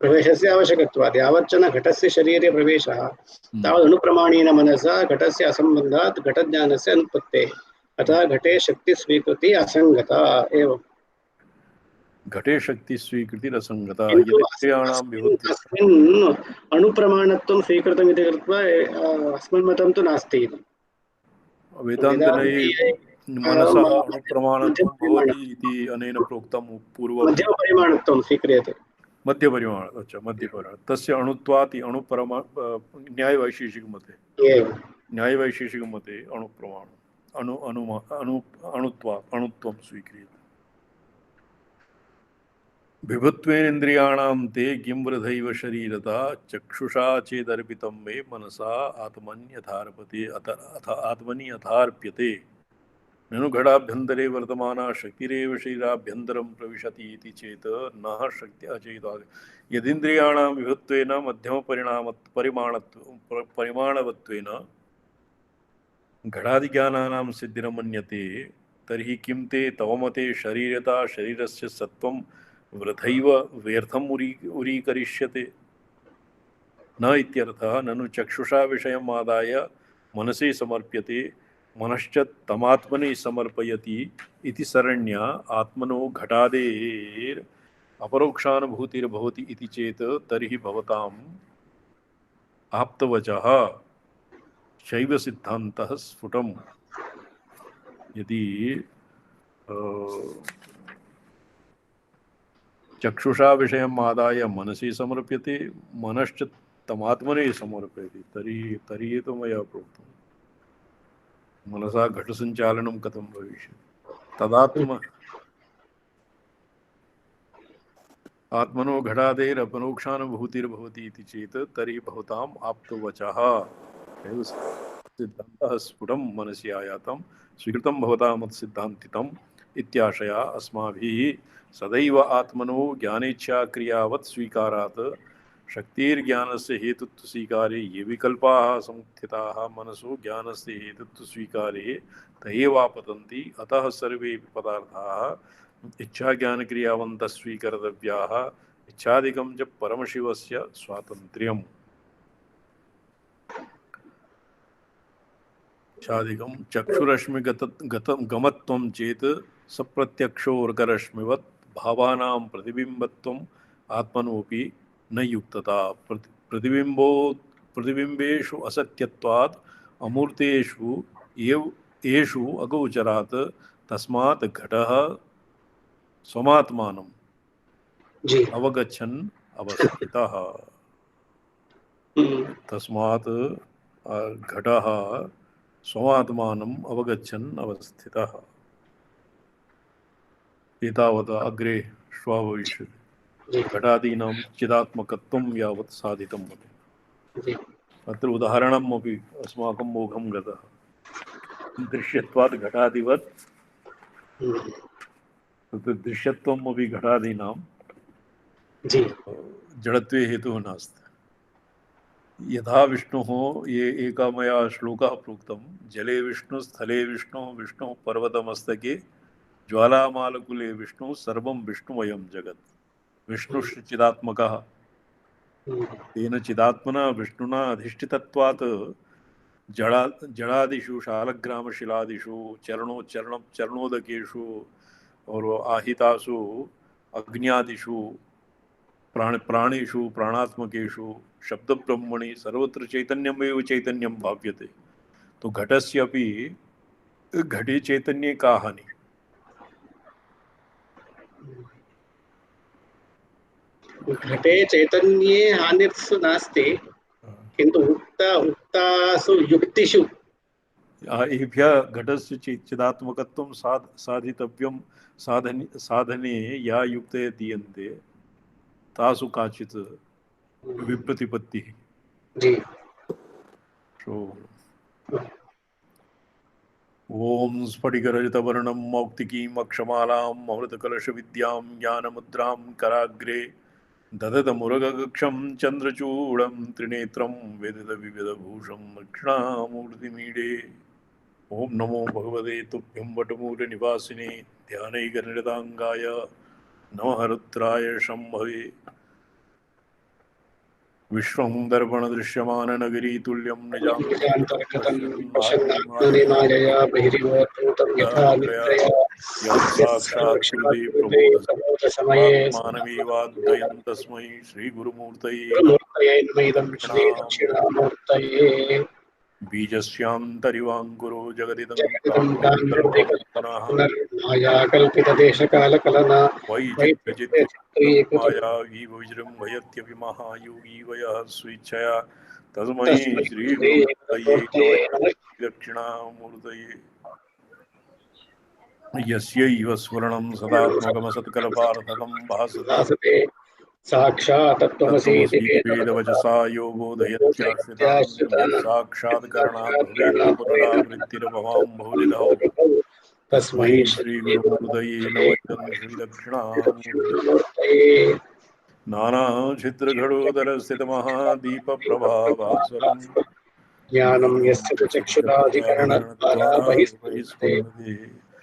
प्रवेशस्य आवश्यकत्वात् यावच्च न घटस्य शरीरे प्रवेशः तावदनुप्रमाणेन मनसा घटस्य असम्बन्धात् घटज्ञानस्य अनुपत्तेः अतः घटे शक्तिस्वीकृति असङ्गता एवं घटे शक्तिस्वीकृतिरसङ्गता किन्तु यदि अस्मिन् अणुप्रमाणत्वं स्वीकृतमिति कृत्वा अस्मिन् मतं तु नास्ति वेदान्तनये मनसः अणुप्रमाणत्वं भवति इति अनेन प्रोक्तं पूर्वं मध्यमपरिमाणत्वं स्वीक्रियते मध्यपरिमाण अच्छा मध्यपरिमाण तस्य अणुत्वात् अणुपरमा न्यायवैशेषिकमते न्यायवैशेषिकमते अणुप्रमाण अणु अणु अणु अणुत्वं स्वीक्रियते विभुत्वेन्द्रियाणां ते किं वृथैव शरीरता चक्षुषा चेदर्पितं मे मनसा आत्मन्यथार्पते अथ आत्मनि यथार्प्यते ननु घटाभ्यन्तरे वर्तमाना शक्तिरेव शरीराभ्यन्तरं प्रविशति इति चेत् न शक्त्या चेत् यदिन्द्रियाणां विभुत्वेन परिमाणवत्वेन घटादिज्ञानानां सिद्धिरमन्यते तर्हि किं ते तव मते शरीरता शरीरस्य सत्त्वं वृथैव व्यर्थम् उरीकरिष्यते न इत्यर्थः ननु चक्षुषा विषयम् आदाय मनसि समर्प्यते मनश्च तमात्मनि समर्पयति इति सरण्या आत्मनो घटादेर् अपरोक्षानुभूतिर्भवति इति चेत् तर्हि भवताम् आप्तवचः शैव सिद्धान्तः स्फुटम् यदि चक्षुषा विषयम् आदाय मनसि समर्प्यते मनश्च तमात्मने समर्पयति तर्हि तो मया प्रोक्तं मनसा घटसञ्चालनं कथं भविष्यति आत्मनो घटादेरपरोक्षानुभूतिर्भवति इति चेत् तर्हि भवताम् आप्तवचः सिद्धान्तः स्फुटं मनसि आयातं स्वीकृतं भवतामत्सिद्धान्तितम् इत्याशया अस्माभिः सदैव आत्मनो ज्ञानेच्छाक्रियावत् स्वीकारात् शक्तिर्ज्ञानस्य हेतुत्वस्वीकारे ये विकल्पाः संस्थिताः मनसो ज्ञानस्य हेतुत्वस्वीकारे त एवापतन्ति अतः सर्वे पदार्थाः इच्छाज्ञानक्रियावन्तः स्वीकर्तव्याः इच्छादिकं च परमशिवस्य स्वातन्त्र्यम् शादिकं चक्षुरश्मि गमत्वं चेत् सप्रत्यक्षोर्करश्मिवत् भावानां प्रतिबिम्बत्वम् आत्मनोऽपि न युक्तता। प्रतिबिम्बेषु असत्यत्वात् अमूर्तेषु येषु अगोचरात् तस्मात् घटः स्वमात्मानं अवगच्छन् अवस्थितः। तस्मात् घटः स्वमात्मानम् अवगच्छन् अवस्थितः। एतावता अग्रे श्वः भविष्यति। घटादीनां चिदात्मकत्वं यावत् साधितं वर्तते। अत्र उदाहरणम् अपि अस्माकं मोघं गतः। दृश्यत्वात् घटादिवत् तत्र दृश्यत्वम् अपि घटादीनां जडत्वे हेतुः नास्ति। यथा विष्णुः ये एका मया श्लोकः प्रोक्तं, जले विष्णु, स्थले विष्णु, विष्णु पर्वतमस्तके, ज्वालामालकुले विष्णु, सर्वं विष्णुमयं जगत्। विष्णुश्च चिदात्मकः, तेन चिदात्मना विष्णुना अधिष्ठितत्वात् जड़ादिषु शालग्रामशिलादिषु चरणोदकेषु और आहितासु अग्न्यादिषु प्राणेषु प्राणात्मकेषु शब्द ब्रह्मणि सर्वत्र चैतन्यमेव चैतन्यं भाव्यते। तो घटस्य अपि घटे चैतन्ये का हानि? घटे चैतन्ये हानिर्सु नास्ति, किन्तु उक्तासु युक्तिषु एभ्यः घटस्य चिदात्मकत्वं साधितव्यं साधने या युक्तयः दीयन्ते तासु काचित् विप्रतिपत्तिः। ओम स्फटिकरजतवर्णं मौक्तिकीम् अक्षमालाम् अमृतकलशविद्यां ज्ञानमुद्रां कराग्रे ददतमुरगकक्षं चन्द्रचूडं त्रिनेत्रं वेदितविविधभूषं दक्षिणामूर्तिमीडे। ओम नमो भगवते तुभ्यं वटमूलनिवासिने ध्यानैकनिरताङ्गाय नमः रुद्राय शम्भवे। विश्वं दर्पण दृश्यमान नगरी तुल्यं निजांतर्गतमानमेवाद्वयं तस्मै श्री गुरुमूर्तये बीजस्यान्तरिवाङ्कुरो जगदिदं मायाकल्पितदेशकालकलना वैचित्र्यचित्तमाया विजृम्भयत्यपि महायोगी वयः स्वेच्छया तस्मै श्री गुरुमूर्तये दक्षिणामूर्तये। यस्यैव स्फुरणं सदात्मकमसत्कल्पार्थकं भासते साक्षात् तत्त्वमसीति वेदवचसा यो बोधयत्याश्रितां साक्षात्करणात् भवेत् पुनरावृत्तिरभवां बहुविधौ। तस्मै श्री गुरुमूर्तये नमः श्रीदक्षिणामूर्तये। नानाचित्रघटोदरस्थितमहादीपप्रभाभास्वरं ज्ञानं यस्य चक्षुराधिकरणद्वारा बहिस्फुरते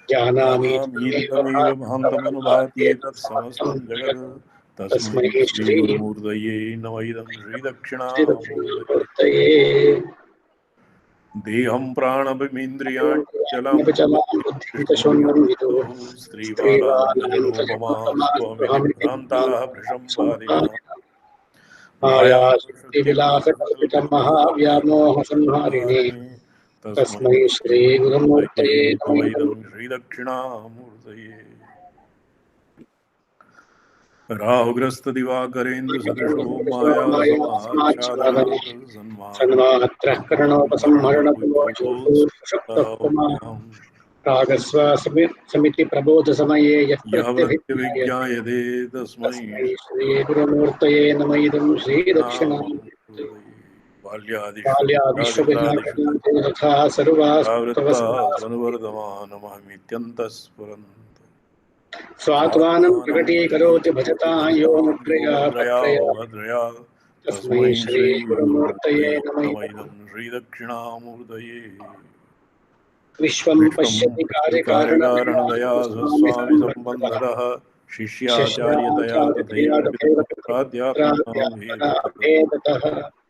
ज्ञानामीतमेव महान्तमनुभाति तत्समस्तं जगत्। तस्मै श्री गुरुमूर्तये नमः श्रीदक्षिणामूर्तये। देहं प्राणमिन्द्रियाणि स्त्रीवारान्तः भृशं महाव्यामोहसंहारिणे तस्मै श्री गुरुमूर्तये नमः श्रीदक्षिणामूर्तये। राहुग्रस्त दिवाकरेन्द्र सदृशो माया समिति प्रबोध समये यः विज्ञायते तस्मै श्री गुरुमूर्तये नमः श्रीदक्षिणामूर्तये। बाल्यादिषु तथा सर्वास्तवर्धमानमहमित्यन्तः स्वात्मानं प्रकटीकरोति भजता यो मुद्रया भद्रया। तस्मै श्री गुरुमूर्तये नमः श्रीदक्षिणामूर्तये। विश्वं पश्यति कार्यकारणदया स्वामी संबन्धतः शिष्याचार्यतया तथैव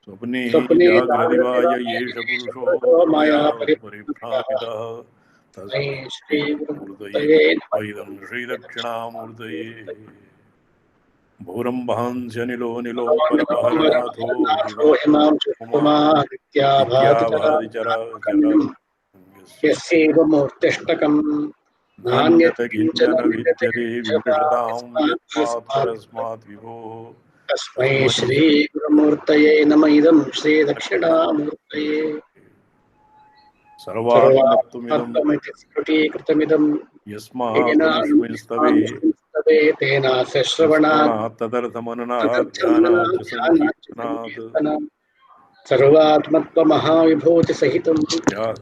स्वप्ने स्वप्ने जाग्रदिवाय येष पुरुषो मया परिभ्रामितः तस्मै श्रीगुरुमूर्तये वैदं श्रीदक्षिणामूर्तये। भूरम्भांस्यनिलो निलो परमहरनाथो हिमांशुकुमादित्याभादिचरा यस्यैव मूर्तिष्ठकम् नान्यत् किञ्चन नान्यतकिञ्चन विद्यते विमृशतां यस्मात् यस्मात् परस्मात् विभोः। तस्मै श्रीगुरुमूर्तये नम इदं श्रीदक्षिणामूर्तये। सर्वात्मत्वमिदं सर्वात्मत्वमिति स्फुटीकृतमिदं येन यस्मादनुस्मिंस्तवे अनुस्मृतवे तेनास्य श्रवणात् श्रवणात् तदर्थमननात् ध्यानात् च ध्यानात् सङ्कीर्तनात् सर्वात्मत्वमहाविभूतिसहितं यात्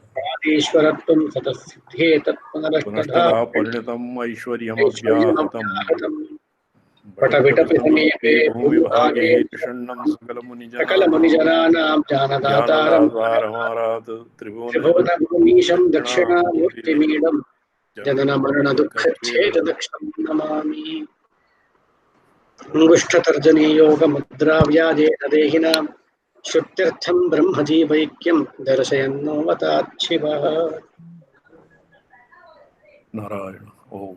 ईश्वरत्वं सतसिद्धे तत्पुनरष्टधा पुनस्तदा परिणतम् ऐश्वर्यमव्याहतम् पटविटपि पटविटपि समीपे भूमिभागे भूभागे षण्णं सकलमुनिजनानां ज्ञानदातारं ज्ञानदातारमारात् त्रिभुवनभूमीशं त्रिभुवनदक्षिणामूर्ति दक्षिणामूर्तिमीडं जननमरणदुःखच्छेदं जननमरणदुःखच्छेददक्षं नमामि। मुष्ठतर्जनीयोगमुद्राव्याजेन देहिनां श्रुत्यर्थं ब्रह्मजीवैक्यं दर्शयन्नोवताच्छिवः। नारायण ओम।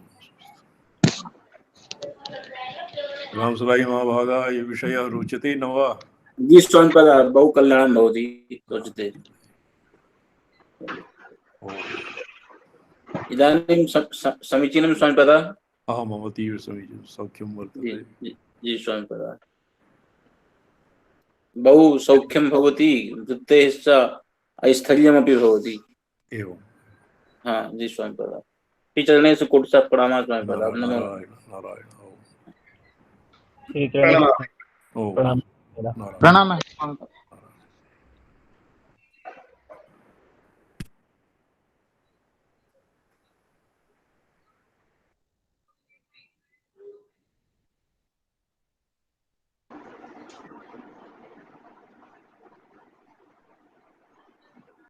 रामसुलाई महाभागा ये विषय रुचते न वा? जी स्वामी पद बहु कल्याणं भवति रोचते। इदानीं समीचीनं स्वामी पद। अहम् अतीव समीचीनं सौख्यं वर्तते। जी स्वामी पद बहु सौख्यं भवति वृत्तेश्च ऐस्थल्यमपि भवति। एवं। हाँ जी स्वामी पद श्रीचरणेषु कोटिशः प्रणामाः स्वामी पद। नमो नारायण नारायण श्रीचरणेषु ओम। प्रणाम। नारायण। प्रणाम।